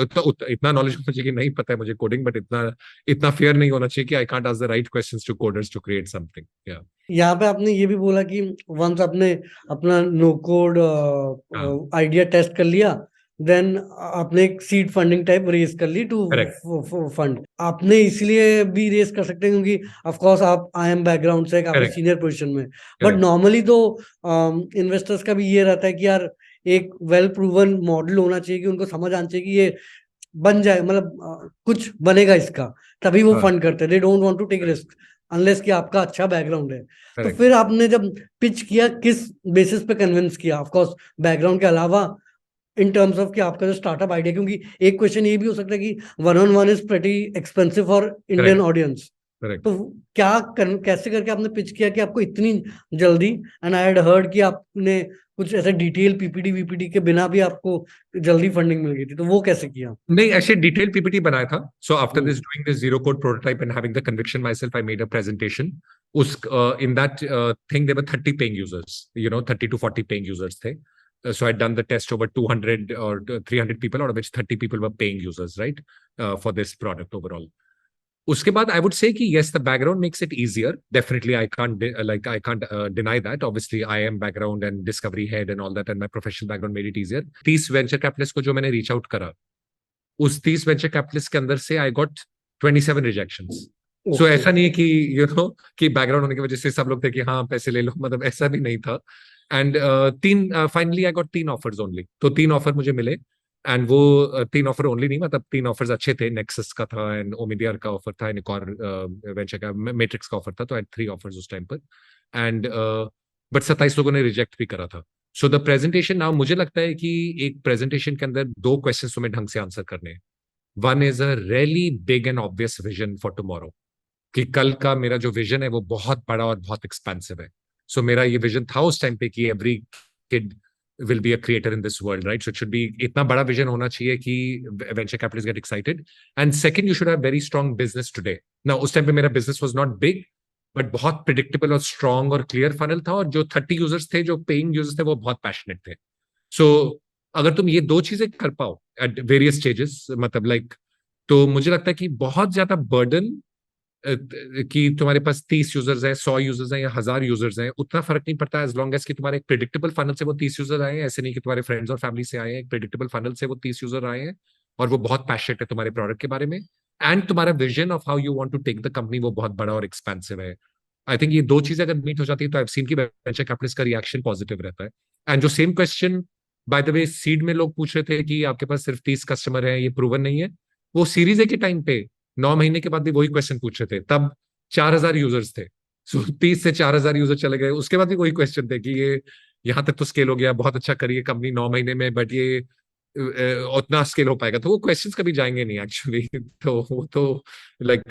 इतना नॉलेज होना चाहिए कि नहीं पता है मुझे कोडिंग, बट इतना इतना फेयर नहीं होना चाहिए कि I can't ask the right questions to coders to create something. या
यहाँ पे आपने ये भी बोला कि वंस आपने अपना नो कोड
हाँ,
आइडिया टेस्ट कर लिया, देन आपने एक सीड फंडिंग टाइप रेस कर ली टू
करेक्ट
फंड। आपने इसलिए भी रेस कर सकते हैं क्योंकि ऑफ कोर्स आप आईएम बैकग्राउंड से काफी
करेक्ट
सीनियर पोजीशन में, बट
करेक्ट
नॉर्मली तो इन्वेस्टर्स का भी ये रहता है कि यार एक वेल प्रूवन मॉडल होना चाहिए कि उनको समझ आना चाहिए कि ये बन जाए, मतलब कुछ बनेगा इसका, तभी वो
हाँ
फंड करते हैं। They don't want to take
correct
risk unless कि आपका अच्छा बैकग्राउंड है। तो
करेक्ट
फिर आपने जब पिच किया किस बेसिस पे कन्विंस किया, ऑफ कोर्स बैकग्राउंड के अलावा, इन टर्म्स ऑफ कि आपका जो स्टार्टअप आइडिया, क्योंकि एक क्वेश्चन ये भी हो सकता है कि one on one is pretty expensive for Indian
correct
audience.
Correct.
तो कैसे करके आपने पिच किया कि आपको इतनी जल्दी, एंड आई हैड हर्ड कि आपने कुछ ऐसे डिटेल पीपीटी वीपीटी के बिना भी आपको जल्दी फंडिंग मिल गई थी, तो वो कैसे किया?
नहीं, ऐसे डिटेल पीपीटी बनाया था। So after this
hmm.
Doing this zero code prototype and having the conviction myself, I made a presentation. उस in that thing there were 30 paying users, 30 to 40 paying users थे। So I'd done the test over 200 or 300 people, out of which 30 people were paying users, right? For this product overall. उसके बाद I would say कि yes, the background makes it easier. Definitely, I can't deny that. Obviously, I am background and discovery head and all that, and my professional background made it easier. 30 venture capitalists को जो मैंने reach out करा, उस 30 venture capitalist के अंदर से I got 27 rejections. So
okay.
ऐसा नहीं है कि कि बैकग्राउंड होने की वजह से सब लोग थे कि हाँ पैसे ले लो, मतलब ऐसा भी नहीं था। एंड तीन finally I got 3 offers only. तो 3 ऑफर मुझे मिले। एंड वो 3 ऑफर ओनली नहीं, मतलब 3 ऑफर्स अच्छे थे। नेक्सस का था एंड ओमिडियर का ऑफर था एंड एक और वेंचर का मैट्रिक्स का ऑफर था। तो आई 3 ऑफर्स उस टाइम पर। एंड बट 27 लोगों ने रिजेक्ट भी करा था। सो द प्रेजेंटेशन नाउ, मुझे लगता है कि एक प्रेजेंटेशन के अंदर 2 क्वेश्चन तुम्हें ढंग से आंसर करने हैं। One is a really big and obvious vision for tomorrow, कि कल का मेरा जो विजन है वो बहुत बड़ा और बहुत एक्सपेंसिव है। सो मेरा ये विजन था उस टाइम पे कि every kid will be a creator in this world, right? So it should be, इतना बड़ा विजन होना चाहिए कि venture capitalist get excited. And second, you should have very strong business today. ना उस टाइम पे मेरा business was not big, but बहुत प्रिडिक्टेबल और स्ट्रॉन्ग और क्लियर फनल था। और जो 30 यूजर्स थे, जो पेइंग यूजर्स थे, वो बहुत पैशनेट थे। सो अगर तुम ये 2 चीजें कर पाओ एट वेरियस स्टेजेस, मतलब लाइक, तो मुझे लगता है कि बहुत ज्यादा बर्डन, कि तुम्हारे पास 30 यूजर्स हैं, 100 यूजर्स हैं या 1000 यूजर्स हैं, उतना फर्क नहीं पड़ता एज लॉन्ग एज कि तुम्हारे एक प्रिडिक्टेबल फनल से वो 30 यूजर आए हैं। ऐसे नहीं कि तुम्हारे फ्रेंड्स और फैमिली से आए हैं, एक प्रिडिक्टेबल फनल से वो 30 यूजर आए हैं और वो बहुत पैशनेट है तुम्हारे प्रोडक्ट के बारे में। एंड तुम्हारा vision of how you want to take the company वो बहुत बड़ा और एक्सपेंसिव है। आई थिंक ये 2 चीजें अगर मीट हो जाती है तो आई सीन की वेंचर कैपिटलिस्ट का रिएक्शन पॉजिटिव रहता है। एंड जो same question by the way seed में लोग पूछ रहे थे कि आपके पास सिर्फ 30 कस्टमर हैं, ये प्रूवन नहीं है, वो सीरीज ए के टाइम पे 9 महीने के बाद भी वही क्वेश्चन पूछ रहे थे। तब 4000 यूजर्स थे। सो 30 से 4000 यूजर चले गए, उसके बाद भी वही क्वेश्चन थे कि ये यहाँ तक तो स्केल हो गया, बहुत अच्छा करिए कंपनी 9 महीने में, बट ये उतना स्केल हो पाएगा? तो वो क्वेश्चंस कभी जाएंगे नहीं एक्चुअली। तो वो तो लाइक,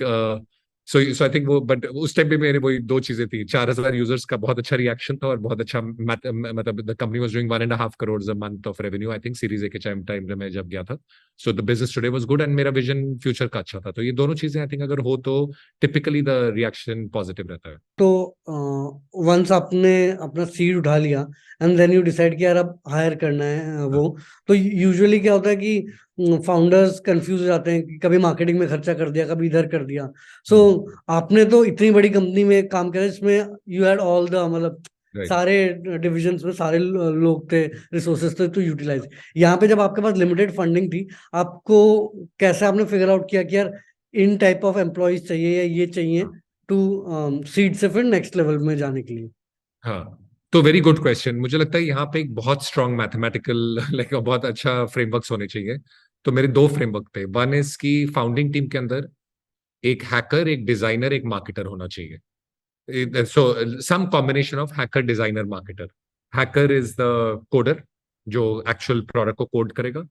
सो आई थिंक वो, बट उस टाइम पे मेरे वही 2 चीजें थी। 4000 यूजर्स का बहुत अच्छा रिएक्शन था और बहुत अच्छा, मतलब the company was doing 1.5 crore a month of revenue, I think series A के टाइम टाइम में जब गया था। So the business today was good and मेरा विजन फ्यूचर का अच्छा था। तो ये दोनों चीजें आई थिंक अगर हो तो टिपिकली द रिएक्शन पॉजिटिव रहता है।
तो वंस आपने अपना सीड उठा लिया एंड देन यू डिसाइड कि यार अब हायर करना है
हाँ।
वो, तो यूजुअली क्या होता है कि फाउंडर्स कंफ्यूज हो जाते हैं कि कभी मार्केटिंग में खर्चा कर दिया, कभी इधर कर दिया। सो आपने तो इतनी बड़ी कंपनी में काम किया जिसमें यू हैड ऑल द, मतलब
राइट।
सारे डिविजन्स में सारे लोग थे, रिसोर्सेज थे, तो यूटिलाइज। यहाँ पे जब आपके पास लिमिटेड फंडिंग थी, आपको कैसे आपने फिगर आउट किया कि यार इन टाइप ऑफ एम्प्लॉयज चाहिए या ये चाहिए टू सीड से फिर नेक्स्ट लेवल में जाने के लिए?
हाँ, तो वेरी गुड क्वेश्चन। मुझे लगता है यहाँ पे एक बहुत स्ट्रॉन्ग मैथमेटिकल लाइक बहुत अच्छा फ्रेमवर्क्स होने चाहिए। तो मेरे 2 फ्रेमवर्क थे। वन इज की फाउंडिंग टीम के अंदर एक हैकर, एक डिजाइनर, एक मार्केटर होना चाहिए। So some combination of hacker, designer, marketer. Hacker is the coder जो एक्चुअल प्रोडक्ट को कोड करेगा।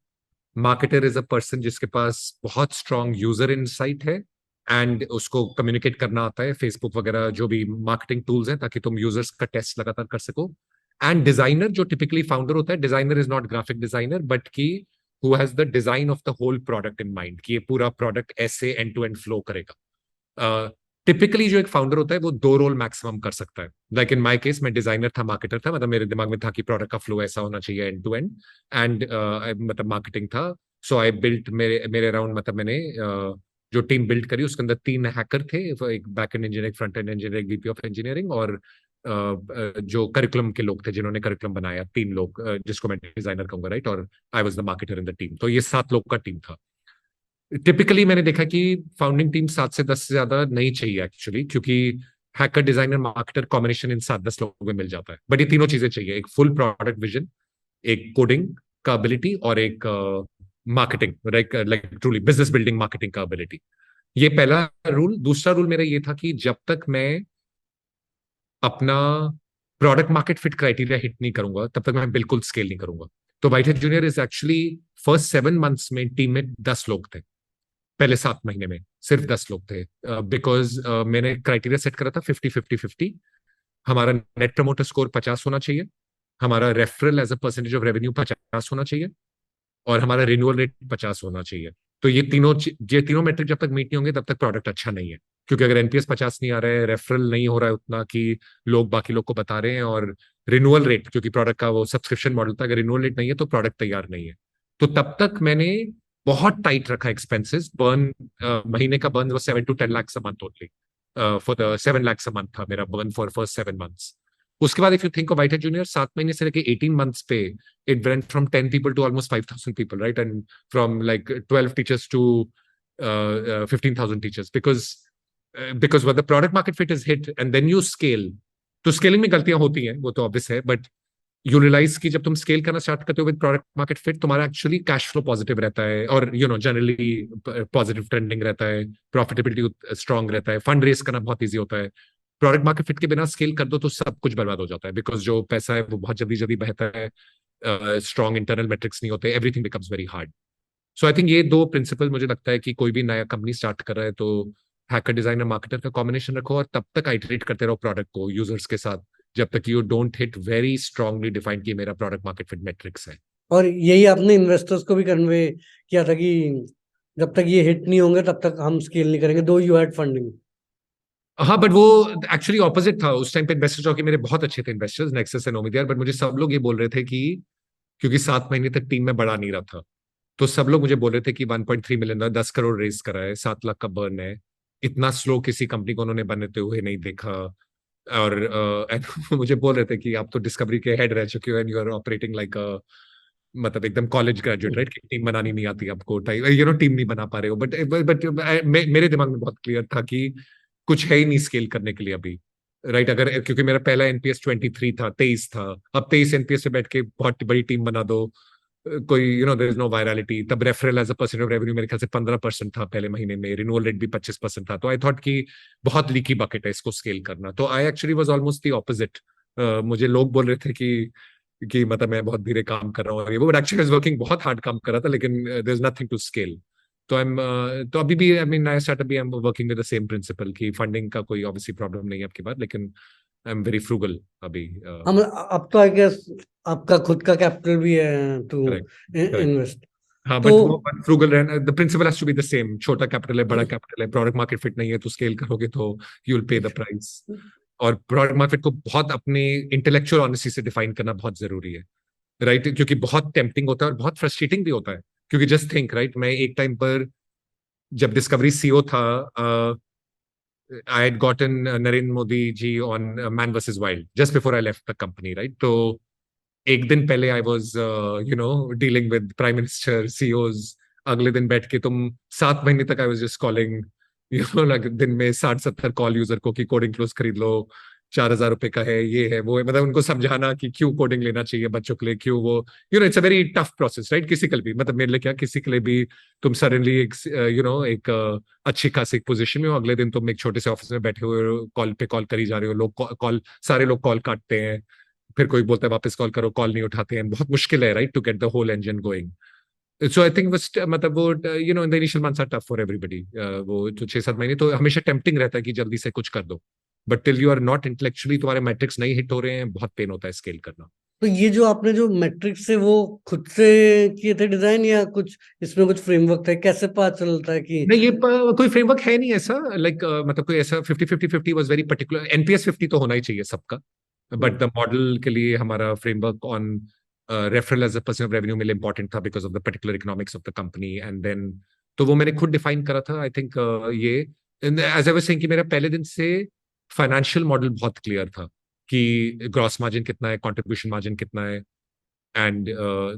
मार्केटर इज अ पर्सन जिसके पास बहुत स्ट्रॉन्ग यूजर इनसाइट है एंड उसको कम्युनिकेट करना आता है, फेसबुक वगैरह जो भी मार्केटिंग टूल्स हैं, ताकि तुम यूजर्स का टेस्ट लगातार कर सको। एंड डिजाइनर जो टिपिकली फाउंडर होता है, designer is not graphic designer but की who has the design of the whole product in mind, कि ये पूरा प्रोडक्ट ऐसे एंड टू एंड फ्लो करेगा। टिपिकली जो एक फाउंडर होता है वो 2 रोल मैक्सिमम कर सकता है। लाइक इन माय केस मैं डिजाइनर था, मार्केटर था, मतलब मेरे दिमाग में था कि प्रोडक्ट का फ्लो ऐसा होना चाहिए एंड टू एंड। एंड मतलब मार्केटिंग था। सो आई बिल्ट, मेरे मेरे अराउंड, मतलब मैंने जो टीम बिल्ड करी उसके अंदर 3 हैकर थे, एक back and engineer, front end engineer, VP of engineering और जो करिकुलम के लोग थे जिन्होंने करिकुलम बनाया, 3 लोग, जिसको मैं डिजाइनर कहूंगा, राइट, और I was the marketer in the team. तो ये 7 लोग का टीम था। टिपिकली मैंने देखा कि फाउंडिंग टीम 7 से 10 से ज्यादा नहीं चाहिए एक्चुअली, क्योंकि हैकर, डिजाइनर, मार्केटर कॉम्बिनेशन इन 7-10 लोगों में मिल जाता है। बट ये तीनों चीजें चाहिए, एक फुल प्रोडक्ट विजन, एक कोडिंग का एबिलिटी, और एक marketing, like truly business building marketing का एबिलिटी। ये पहला रूल। दूसरा रूल मेरा ये था कि जब तक मैं अपना product market fit criteria hit नहीं करूंगा, तब तक मैं बिल्कुल स्केल नहीं करूंगा। तो white head junior is actually first 7 months में टीम में 10 लोग थे। पहले 7 महीने में सिर्फ 10 लोग थे, बिकॉज मैंने क्राइटेरिया सेट करा था 50-50-50। हमारा नेट प्रमोटर स्कोर 50 होना चाहिए, हमारा referral as a percentage of revenue 50 होना चाहिए, और हमारा रिन्यूअल रेट 50 होना चाहिए। तो ये तीनों मेट्रिक जब तक मीट नहीं होंगे तब तक प्रोडक्ट अच्छा नहीं है। क्योंकि अगर एनपीएस 50 नहीं आ रहा है, रेफरल नहीं हो रहा है उतना कि लोग बाकी लोग को बता रहे हैं, और रिन्यूअल रेट, क्योंकि प्रोडक्ट का वो सब्सक्रिप्शन मॉडल था, अगर रिन्यूअल रेट नहीं है तो प्रोडक्ट तैयार नहीं है। तो तब तक मैंने बहुत टाइट रखा एक्सपेंसेस बर्न। महीने का बर्न वो 7 to 10 lakhs a month only. For the 7 lakhs a month था मेरा बर्न फॉर फर्स्ट 7 मंथ्स। उसके बाद if you think of white head junior, 7 महीने से लेके 18 मंथ्स पे it went from 10 people to almost 5,000 people, right? And from like 12 teachers to 15,000 teachers, because when the product market fit is hit and then you scale, तो scaling में गलतियां होती हैं, वो तो ऑब्वियस है, बट यू रियलाइज कि जब तुम स्केल करना स्टार्ट करते हो विद प्रोडक्ट मार्केट फिट, तुम्हारा एक्चुअली कैश फ्लो पॉजिटिव रहता है, और जनरली पॉजिटिव ट्रेंडिंग रहता है, प्रॉफिटेबिलिटी स्ट्रांग रहता है, फंड रेस करना बहुत ईजी होता है। प्रोडक्ट मार्केट फिट के बिना स्केल कर दो तो सब कुछ बर्बाद हो जाता है, बिकॉज जो पैसा है वो बहुत जल्दी जल्दी बहता है, स्ट्रॉन्ग इंटरनल मेट्रिक्स नहीं होते, everything becomes very hard. So I think ये दो प्रिंसिपल मुझे लगता है कि कोई भी नया कंपनी स्टार्ट कर रहा है तो हैकर, डिजाइनर, मार्केटर का कॉम्बिनेशन रखो, और तब तक आइटरेट करते रहो प्रोडक्ट को यूजर्स के साथ, जब तक you don't hit very strongly defined कि मेरा प्रोडक्ट मार्केट फिट मेट्रिक्स है।
और यही आपने इन्वेस्टर्स को भी कन्वे किया था कि जब तक ये हिट नहीं होंगे तब तक हम स्केल नहीं करेंगे, दो यू हैड फंडिंग।
हाँ, बट वो एक्चुअली ऑपोजिट था। उस टाइम पे इन्वेस्टर्स जो कि मेरे बहुत अच्छे थे इन्वेस्टर्स, नेक्सस एंड ओमिडियर, बट मुझे सब लोग ये बोल रहे थे कि क्योंकि 7 महीने तक टीम में बढ़ा नहीं रहा था, तो सब लोग मुझे बोल रहे थे कि 1.3 मिलियन, 10 करोड़ रेस करा है, 7 लाख का बर्न है, इतना स्लो किसी कंपनी को उन्होंने बनते हुए नहीं देखा। और मुझे बोल रहे थे कि आप तो डिस्कवरी के हेड रह चुके हो and you are operating like मतलब एकदम कॉलेज ग्रेजुएट, राइट, कि टीम बनानी नहीं आती आपको, टीम नहीं बना पा रहे हो। बट मेरे दिमाग में बहुत क्लियर था कि कुछ है ही नहीं स्केल करने के लिए अभी, राइट। अगर क्योंकि मेरा पहला एनपीएस 23 था, 23 था, अब 23 एनपीएस पे बैठ के बहुत बड़ी टीम बना दो, कोई देयर इज नो वायरलिटी। तब referral as a percent of revenue मेरे ख्याल से 15% था पहले महीने में, रिन्यूअल रेट भी 25% था। तो आई थॉट कि बहुत लीकी बकेट है इसको स्केल करना। तो I actually was almost the opposite. मुझे लोग बोल रहे थे कि मतलब मैं बहुत धीरे काम कर रहा हूँ और ये वो, बट एक्चुअली वर्किंग बहुत हार्ड काम कर रहा था, लेकिन there is nothing to scale. तो तो अभी भी, आई मीन, नया स्टार्टअप भी I am working with the same principle कि फंडिंग का कोई ऑब्वियसली प्रॉब्लम नहीं है आपके पास, लेकिन आई एम वेरी फ्रूगल अभी।
हम अब तो आई गेस आपका खुद का कैपिटल भी है टू
करेक्ट, करेक्ट।
इन्वेस्ट।
हाँ,
तो
बट वो फ्रूगल रहना, the principle has to be the same. छोटा कैपिटल है, बड़ा कैपिटल है, प्रोडक्ट मार्केट फिट नहीं है तो स्केल करोगे तो you will pay the price. और प्रोडक्ट मार्केट को बहुत अपने इंटेलेक्चुअल ऑनेस्टी से डिफाइन करना बहुत जरूरी है, राइट, क्योंकि बहुत टेम्पटिंग होता है और बहुत फ्रस्ट्रेटिंग भी होता है। क्योंकि जस्ट थिंक, राइट, मैं एक टाइम पर जब डिस्कवरी सीईओ था, I had gotten Narendra Modi ji on Man versus Wild just before I left the company, right. तो एक दिन पहले I was dealing with prime minister, CEOs. अगले दिन बैठ के तुम 7 महीने तक आई वॉज जस्ट कॉलिंग, दिन में 60-70 कॉल यूजर को कि कोडिंग क्लोज खरीद लो, 4,000 रुपए का है, ये है, वो है, मतलब उनको समझाना कि क्यों कोडिंग लेना चाहिए बच्चों के लिए, क्यों वो, it's a very tough process, right. किसी के लिए भी, मतलब मेरे लिए क्या, किसी के लिए भी तुम सडनली एक एक अच्छी खासी पोजीशन में हो, अगले दिन तुम एक छोटे से ऑफिस में बैठे हुए हो, कॉल पे कॉल करी जा रहे हो, लोग कॉल, सारे लोग कॉल काटते हैं, फिर कोई बोलता है वापस कॉल करो, कॉल नहीं उठाते हैं, बहुत मुश्किल है, right, to get the whole engine going. So I think मतलब वो in the initial months are tough for everybody. वो जो 6-7 महीने तो हमेशा टेम्पटिंग रहता है कि जल्दी से कुछ कर दो, but till you are not intellectually, तुम्हारे मैट्रिक्स नहीं हिट हो रहे हैं, बहुत पेन होता है स्केल करना।
तो ये जो आपने जो मैट्रिक्स है वो खुद से किए थे डिजाइन, या कुछ इसमें कुछ फ्रेमवर्क था, कैसे पता चलता है कि?
नहीं, ये कोई फ्रेमवर्क है नहीं ऐसा, लाइक मतलब कोई ऐसा 50-50-50 वाज वेरी पर्टिकुलर। एनपीएस 50 तो होना ही चाहिए सबका, बट द मॉडल के लिए हमारा framework on referral as a percent of revenue मेरे इंपॉर्टेंट था because of the particular economics of the company, and then तो वो मैंने खुद डिफाइन करा था। आई थिंक ये एज आई वाज सेइंग कि मेरा पहले दिन से फाइनेंशियल मॉडल बहुत क्लियर था कि ग्रॉस मार्जिन कितना है, कंट्रीब्यूशन मार्जिन कितना है। एंड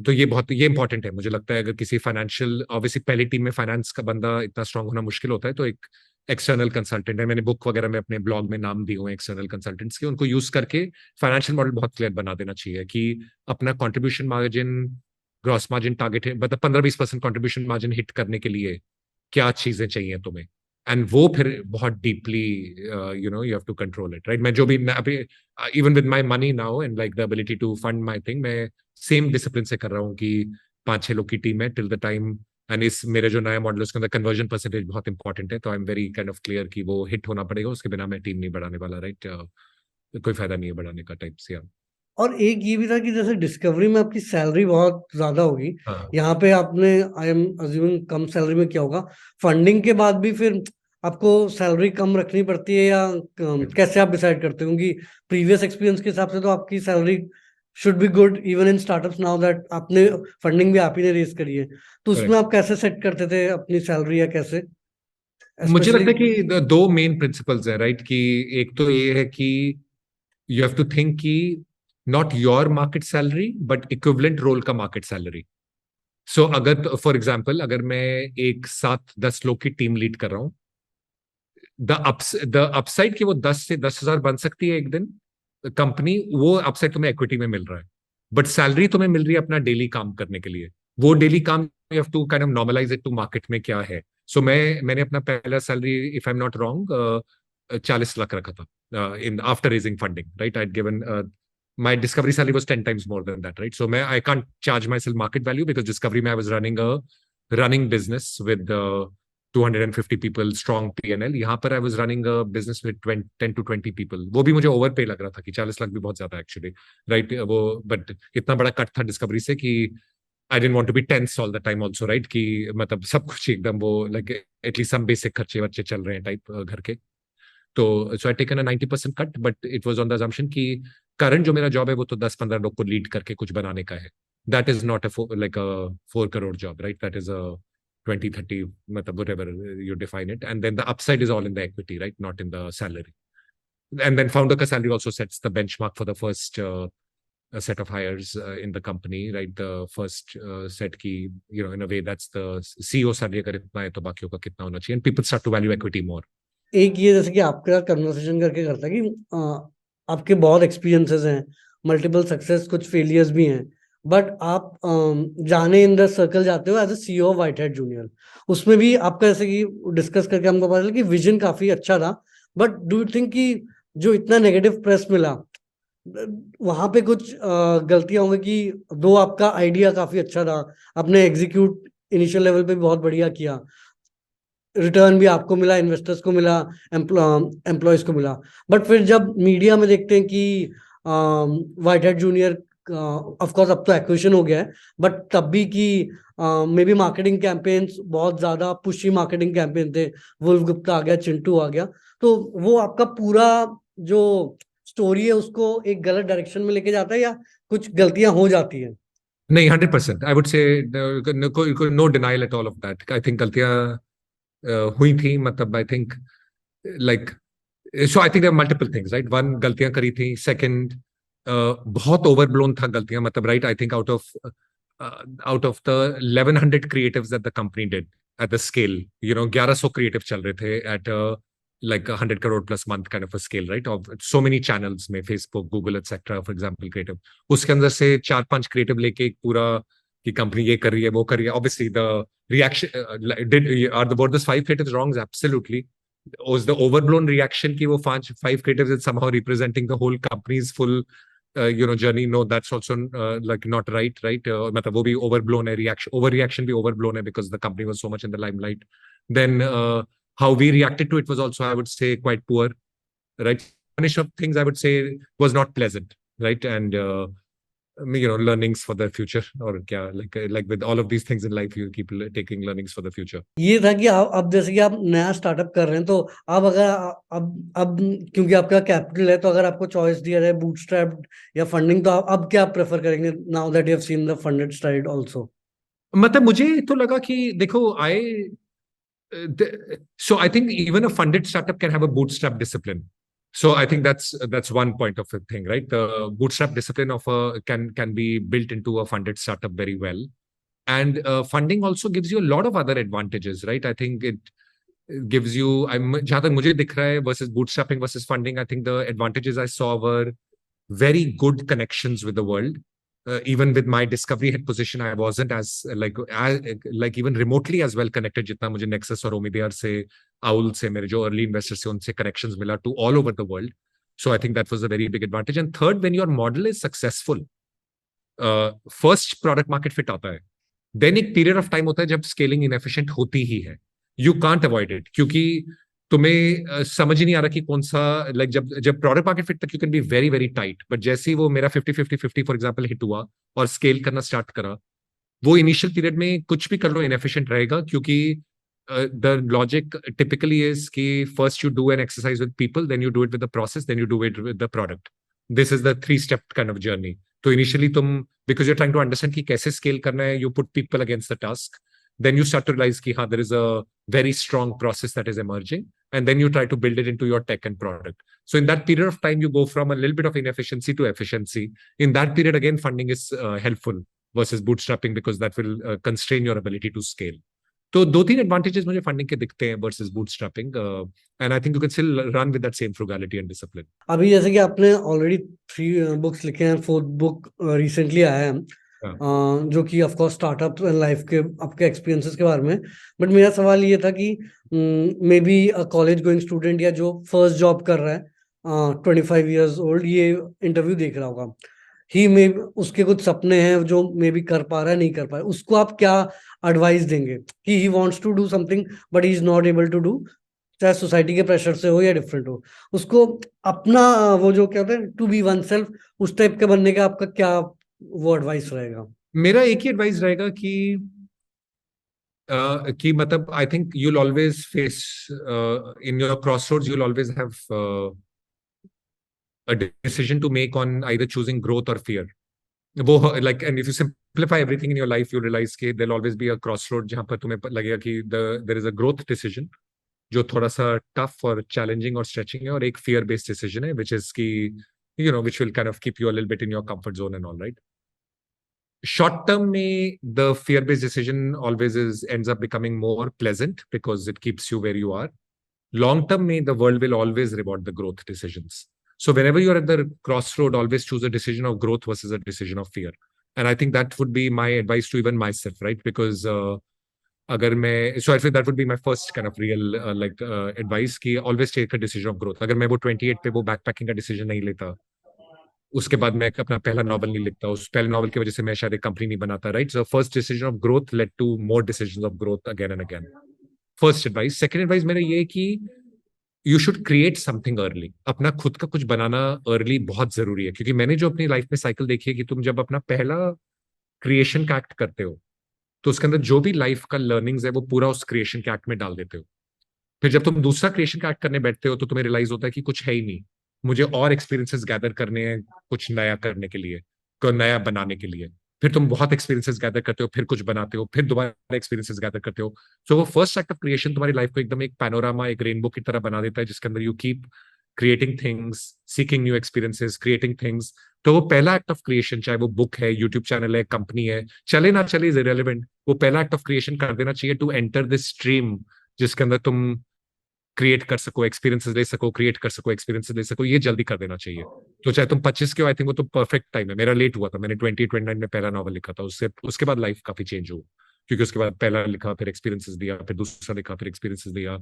तो ये इंपॉर्टेंट है मुझे लगता है। अगर किसी फाइनेंशियल, ऑब्वियसली पहली टीम में फाइनेंस का बंदा इतना स्ट्रांग होना मुश्किल होता है, तो एक एक्सटर्नल कंसल्टेंट है, मैंने बुक वगैरह में अपने ब्लॉग में नाम दिए हुए हैं एक्सटर्नल कंसल्टेंट्स के, उनको यूज करके फाइनेंशियल मॉडल बहुत क्लियर बना देना चाहिए कि अपना contribution margin, gross margin target है, मतलब 15-20% कंट्रीब्यूशन मार्जिन हिट करने के लिए क्या चीजें चाहिए तुम्हें। एंड वो फिर बहुत deeply you have to control it, right. मैं जो भी मैं अभी even with my money now and like the ability to fund my thing, मैं सेम डिसिप्लिन से कर रहा हूँ कि 5-6 लोग की टीम है टिल द टाइम। एंड इस मेरे जो नया मॉडल है उसके अंदर कन्वर्जन परसेंटेज बहुत इंपॉर्टेंट है, तो आई am very kind of clear कि वो हिट होना पड़ेगा, उसके बिना मैं टीम नहीं बढ़ाने वाला, राइट। कोई फायदा नहीं है बढ़ाने का टाइप से।
और एक ये भी था कि जैसे डिस्कवरी में आपकी सैलरी बहुत ज्यादा होगी,
हाँ,
यहाँ पे आपने I am assuming come salary में किया होगा। फंडिंग के बाद भी फिर आपको सैलरी कम रखनी पड़ती है, या कैसे आप डिसाइड करते हो? क्योंकि प्रीवियस एक्सपीरियंस के हिसाब से तो आपकी salary should be good even in startups, now that आपने फंडिंग भी आप ही ने रेज करी है, तो उसमें
करेक्ट।
आप कैसे सेट करते थे अपनी सैलरी, या कैसे
मुझे
स्पेशली?
लगता है कि दो मेन प्रिंसिपल्स है, राइट। कि एक तो ये है कि यू हैव टू थिंक कि not your market salary but equivalent role का मार्केट सैलरी। सो अगर फॉर एग्जांपल अगर मैं एक 7-10 लोग की टीम लीड कर रहा हूँ, द अपसाइड की वो 10 से 10 हजार बन सकती है एक दिन कंपनी, वो अपसाइड तुम्हें इक्विटी में मिल रहा है। बट सैलरी तुम्हें मिल रही है अपना डेली काम करने के लिए। वो डेली काम you have to kind of normalise it to market में क्या है। सो मैंने अपना पहला salary, if I am not wrong, 40 lakh रखा था in after raising funding, right. I given my discovery salary was 10 times more than that, right? So I can't charge myself market value because discovery में I was running a running business with 250 people strong P&L. यहाँ पर I was running a business with 10 to 20 people. वो भी मुझे over पे लग रहा था कि 40 लाख भी बहुत ज्यादा एक्चुअली, राइट। वो बट इतना बड़ा कट था डिस्कवरी से कि I didn't want to be tense all the time also, right. कि मतलब सब कुछ एकदम वो लाइक एटलीस्ट सम बेसिक खर्चे वर्चे चल रहे हैं टाइप घर के। तो so I taken a 90% cut, but it was on the assumption कि करंट जो मेरा जॉब है वो तो 10-15 लोग को लीड करके कुछ बनाने का है। That is not like a 4 crore job, right. That is a 20-30, मतलब whatever you define it, and then the upside is all in the equity, right, not in the salary. And then founder ka salary also sets the benchmark for the first set of hires in the company, right? The first set ki, in a way that's the CEO salary agar itna hai to bakiyon ka kitna hona chahiye, and people start to value equity more.
एक ये जैसे कि आपका conversation करके करता है कि आपके बहुत एक्सपीरियंसेस हैं, मल्टीपल सक्सेस, कुछ फेलियर्स भी हैं, बट आप जाने इन द सर्कल जाते हो as a CEO of WhiteHat Junior. उसमें भी आपका जैसे कि डिस्कस करके हमको पता चला कि विजन काफी अच्छा था, बट डू यू थिंक कि जो इतना नेगेटिव प्रेस मिला वहां पे कुछ गलतियां होंगी? कि दो आपका आइडिया काफी अच्छा था, आपने एग्जीक्यूट इनिशियल लेवल पे भी बहुत बढ़िया किया, रिटर्न भी आपको मिला, इन्वेस्टर्स को मिला, एम्प्लॉयज को मिला, बट फिर जब मीडिया में देखते हैं कि white head junior, of course अब तो एक्विजिशन हो गया है, बट तब भी कि मे बी मार्केटिंग कैंपेन्स बहुत ज्यादा पुशी मार्केटिंग कैंपेन थे, वुल्फ गुप्ता आ गया, चिंटू आ गया, तो वो आपका पूरा जो स्टोरी है उसको एक गलत डायरेक्शन में लेके जाता है, या कुछ गलतियां हो जाती है?
नहीं, 100% I would say no denial at all of that. I think गलतियां हुई थी, मतलब I think like, so I think multiple things, right. One, गलतियां करी थी। सेकंड, बहुत ओवरब्लोन था गलतियां, मतलब right. I think out of the 1100 creatives that the company did at the scale, 1100 creative चल रहे थे at like 100 crore plus month kind of a scale, right? Of so many channels में Facebook, Google, etc. For example, creative, उसके अंदर से 4-5 creative लेके एक पूरा कि कंपनी ये कर रही है, वो कर रही है। Obviously, the reaction are the were those 5 creatives wrong? Absolutely. Was the overblown reaction कि वो 5 creatives is somehow representing the whole company's full journey? No, that's also like not right, right? मतलब वो भी overblown है, overreaction भी overblown है because the company was so much in the limelight. Then how we reacted to it was also, I would say, quite poor, right? Punish of things, I would say, was not pleasant, right? And learnings for the future, or kya, like with all of these things in life, you keep taking learnings for the future.
ये था कि आप अब जैसे कि आप नया startup कर रहे हैं, तो आप अगर अब क्योंकि आपका कैपिटल है, तो अगर आपको चॉइस दिया जाए बूटस्ट्रैप्ड या फंडिंग, तो आप अब क्या प्रेफर करेंगे now that you have seen the funded side also?
मतलब मुझे तो लगा कि देखो, so I think even a funded startup can have a bootstrap discipline. So I think that's one point of a thing, right? The bootstrap discipline of a can be built into a funded startup very well. And funding also gives you a lot of other advantages, right? I think it gives you, जहां तक मुझे दिख रहा है, versus bootstrapping versus funding, I think the advantages I saw were very good connections with the world. Even with my discovery head position, I wasn't like even remotely as well connected जितना मुझे Nexus और Omidyar से, Owl से, मेरे जो early investors से, उनसे connections मिला to all over the world. So I think that was a very big advantage. And third, when your model is successful, first product market fit आता है, देन एक पीरियड ऑफ टाइम होता है जब scaling inefficient होती ही है. You can't avoid it, क्योंकि तुम्हें समझ ही नहीं आ रहा कि कौन सा, लाइक जब जब प्रोडक्ट मार्केट फिट तक you can be very very tight, but जैसे ही वो मेरा 50-50-50 फॉर एग्जांपल हिट हुआ और स्केल करना स्टार्ट करा, वो इनिशियल पीरियड में कुछ भी कर लो इनएफिशिएंट रहेगा, क्योंकि द लॉजिक टिपिकली इज कि first you do an exercise with people, then you do it with the process, then you do it with the product. This is the 3 step kind of journey. तो initially तुम, because you trying to understand कि कैसे scale करना है, you put people against the task, then you start to realize कि हाँ, there is a very strong process that is emerging, and then you try to build it into your tech and product. So in that period of time, you go from a little bit of inefficiency to efficiency. In that period, again, funding is helpful versus bootstrapping, because that will constrain your ability to scale. तो 2-3 advantages मुझे funding के दिखते हैं versus bootstrapping, and I think you can still run with that same frugality and discipline.
अभी जैसे कि आपने already 3 books लिखे हैं, 4th बुक रिसेंटली आया है, जो कि of course startup and life के आपके एक्सपीरियंसेस के बारे में. बट मेरा सवाल ये था कि may be a college going student या जो फर्स्ट जॉब कर रहा है, 25 इयर्स ओल्ड, ये इंटरव्यू देख रहा होगा, ही मे, उसके कुछ सपने हैं जो मे बी कर पा रहा है, नहीं कर पा रहा है, उसको आप क्या एडवाइस देंगे कि he wants to do something but he is not able to do, चाहे सोसाइटी के प्रेशर से हो या डिफरेंट हो, उसको अपना वो जो क्या होता है टू बी वन सेल्फ, उस टाइप के बनने का आपका क्या वो एडवाइस रहेगा?
मेरा एक ही एडवाइस रहेगा कि मतलब I think you will always face in your crossroads, you will always have a decision to make on either choosing growth or fear. वो like, and if you simplify everything in your life, you realize कि there'll always be a crossroad जहां पर तुम्हें लगेगा कि there is a growth decision जो थोड़ा सा tough और challenging और stretching है, और एक fear based decision है, which is कि which will kind of keep you a little bit in your comfort zone and all, right? Short term में the fear based decision always ends up becoming more pleasant because it keeps you where you are. Long term में the world will always reward the growth decisions. So whenever you're at the crossroad, always choose a decision of growth versus a decision of fear. And I think that would be my advice to even myself, right? Because अगर मैं, so I think that would be my first kind of real advice कि always take a decision of growth. अगर मैं वो 28 पे वो backpacking का decision नहीं लेता, उसके बाद मैं अपना पहला नॉवल नहीं लिखता, उस पहले नॉवल की वजह से मैं शायद एक कंपनी नहीं बनाता, right? So first decision of growth led to more decisions of growth again and again. First advice. Second advice मेरा ये है कि you should create something early. अपना खुद का कुछ बनाना अर्ली बहुत जरूरी है, क्योंकि मैंने जो अपनी लाइफ में साइकिल देखी है कि तुम जब अपना पहला क्रिएशन का एक्ट करते हो, तो उसके अंदर जो भी लाइफ का लर्निंग्स है वो पूरा उस क्रिएशन के एक्ट में डाल देते हो. फिर जब तुम दूसरा क्रिएशन का एक्ट करने बैठते हो, तो तुम्हें रियलाइज होता है कि कुछ है ही नहीं, मुझे और एक्सपीरियंसेस गैदर करने हैं कुछ नया करने के लिए, कुछ नया बनाने के लिए. फिर तुम बहुत एक्सपीरियंसेस गैदर करते हो, फिर कुछ बनाते हो, फिर दोबारा एक्सपीरियंसेस गैदर करते हो. सो वो फर्स्ट एक्ट ऑफ क्रिएशन तुम्हारी लाइफ को एकदम एक पैनोरामा, एक रेनबो की तरह बना देता है, जिसके अंदर you keep creating things, seeking new experiences, creating things. तो वो पहला एक्ट ऑफ क्रिएशन, चाहे वो बुक है, यूट्यूब चैनल है, कंपनी है, चले ना चले इज इररिलेवेंट, वो पहला एक्ट ऑफ क्रिएशन कर देना चाहिए टू एंटर दिस स्ट्रीम जिसके अंदर तुम क्रिएट कर सको, एक्सपीरियंसेस ले सको, क्रिएट कर सको, एक्सपीरियंसेस ले सको. ये जल्दी कर देना चाहिए. तो चाहे तुम 25 के हो, आई थिंक वो तो परफेक्ट टाइम है. मेरा लेट हुआ था, मैंने 2029 में पहला नॉवल लिखा था, उसके बाद लाइफ काफी चेंज हुआ, क्योंकि उसके बाद पहला लिखा, फिर एक्सपीरियंसेस दिया, फिर दूसरा लिखा, फिर एक्सपीरियंसेस दिया,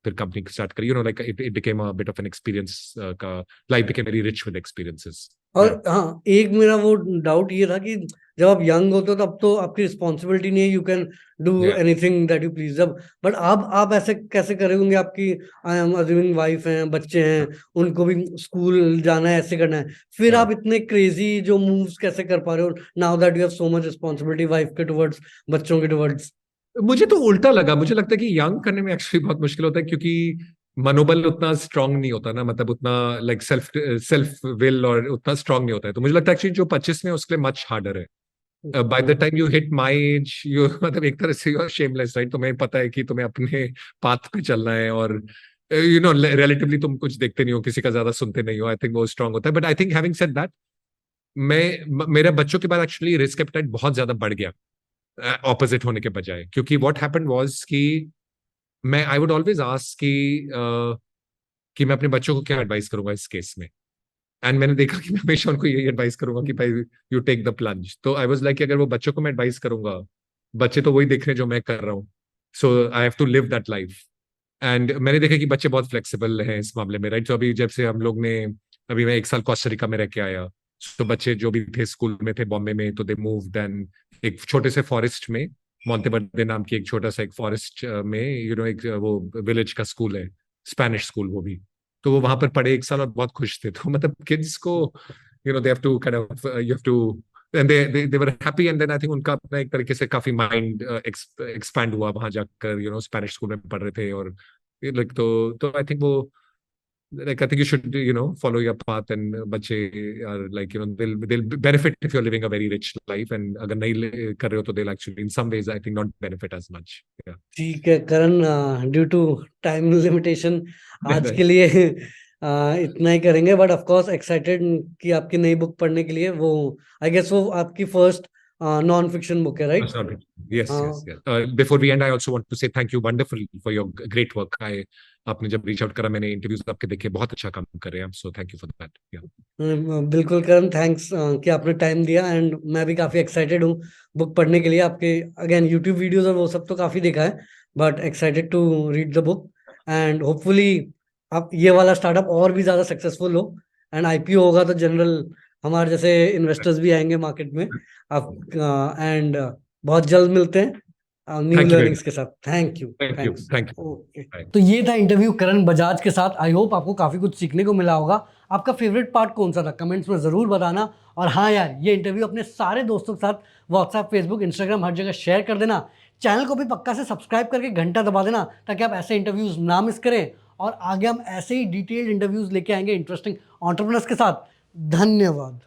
फिर कंपनी स्टार्ट करी. Like it became a bit of an experience का, life became very rich with experiences.
और हाँ, एक मेरा वो डाउट ये था कि जब आप यंग होते हो तब तो आपकी रिस्पॉन्सिबिलिटी नहीं है, you can do anything that you please. जब बट आप ऐसे कैसे करेंगे? आपकी आई एम अज्यूमिंग वाइफ हैं, बच्चे हैं, उनको भी स्कूल जाना है, ऐसे करना है, फिर आप इतने क्रेजी जो मूव्स कैसे कर पा रहे हो now that you have so much responsibility wife के टुवर्ड्स, बच्चों के टुवर्ड्स?
मुझे तो उल्टा लगा. मुझे लगता है कि यंग करने में एक्चुअली बहुत मुश्किल होता है, क्योंकि मनोबल उतना स्ट्रांग नहीं होता ना, मतलब उतना लाइक सेल्फ विल और उतना स्ट्रांग नहीं होता है. तो मुझे लगता है एक्चुअली जो 25 में उसके लिए मच हार्डर है. By the time you hit my age, you मतलब एक तरह से यू आर शेमलेस, राइट? तुम्हें पता है कि तुम्हें अपने पाथ पे चलना है, और रिलेटिवली तुम कुछ देखते नहीं हो, किसी का ज्यादा सुनते नहीं हो, आई थिंक वो स्ट्रांग होता है। But I think having said that, मेरे बच्चों के बाद एक्चुअली रिस्क एपेटाइट बहुत ज्यादा बढ़ गया ऑपोजिट होने के बजाय, क्योंकि व्हाट हैपेंड वाज कि मैं आई वुड ऑलवेज आस्क कि मैं अपने बच्चों को क्या एडवाइस करूंगा इस केस में। एंड मैंने देखा कि मैं हमेशा उनको यही एडवाइस करूंगा कि भाई यू टेक द प्लंज। तो आई वाज लाइक, अगर वो बच्चों को मैं एडवाइस करूंगा, बच्चे तो वही देख रहे हैं जो मैं कर रहा हूँ, so I have to live that life. And मैंने देखा कि बच्चे बहुत फ्लेक्सिबल हैं इस मामले में, राइट। तो अभी जब से हम लोग ने, अभी मैं 1 साल कोस्टा में रह के आया, तो बच्चे जो भी थे स्कूल में थे बॉम्बे में, तो दे मूव्ड एंड एक छोटे से फॉरेस्ट में, मोंटेबर्डे नाम की एक छोटा सा एक फॉरेस्ट में, एक वो विलेज का स्कूल है, स्पेनिश स्कूल वो भी। तो वो वहां पर पढ़े 1 साल और बहुत खुश थे। तो मतलब किड्स को they have to kind of you have to, and they were happy. And then I think उनका अपना एक तरीके से काफी माइंड एक्सपैंड हुआ वहां जाकर, स्पेनिश स्कूल में पढ़ रहे थे। और लाइक तो आई थिंक वो, like I think you should follow your path, and बच्चे are like they'll benefit if you're living a very rich life, and अगर नहीं कर रहे हो तो they'll actually in some ways I think not benefit as much. Yeah.
ठीक है करण, due to time limitation आज के लिए इतना ही करेंगे, बट ऑफ कोर्स एक्साइटेड कि आपकी नई बुक पढ़ने के लिए। वो आई गेस वो आपकी फर्स्ट नॉन फिक्शन बुक है, right?
That's not it. Yes, yes, yes. Before we end, I also want to say thank you wonderful for your great work. आपने जब रीच आउट करा, मैंने इंटरव्यूज आपके देखे, बहुत अच्छा काम कर रहे हैं आप, so thank you for that.
बिल्कुल करण, थैंक्स कि आपने टाइम दिया। एंड मैं भी काफ़ी एक्साइटेड हूँ बुक पढ़ने के लिए। आपके अगेन यूट्यूब वीडियोस और वो सब तो काफ़ी देखा है, but excited to read the book. And hopefully आप ये वाला स्टार्टअप और भी ज़्यादा सक्सेसफुल हो, एंड आईपीओ होगा तो जनरल हमारे जैसे इन्वेस्टर्स भी आएंगे मार्केट में। आप एंड बहुत जल्द मिलते हैं new
thank you very
learnings
much.
के साथ। Thank you.
Thank you,
thanks.
Thank you.
Okay, तो ये था इंटरव्यू करण बजाज के साथ। आई होप आपको काफ़ी कुछ सीखने को मिला होगा। आपका फेवरेट पार्ट कौन सा था कमेंट्स में ज़रूर बताना। और हाँ यार, ये इंटरव्यू अपने सारे दोस्तों के साथ व्हाट्सएप, फेसबुक, इंस्टाग्राम हर जगह शेयर कर देना। चैनल को भी पक्का से सब्सक्राइब करके घंटा दबा देना, ताकि आप ऐसे इंटरव्यूज़ ना मिस करें। और आगे हम ऐसे ही डिटेल्ड इंटरव्यूज़ लेके आएंगे इंटरेस्टिंग एंटरप्रेन्योर्स के साथ। धन्यवाद।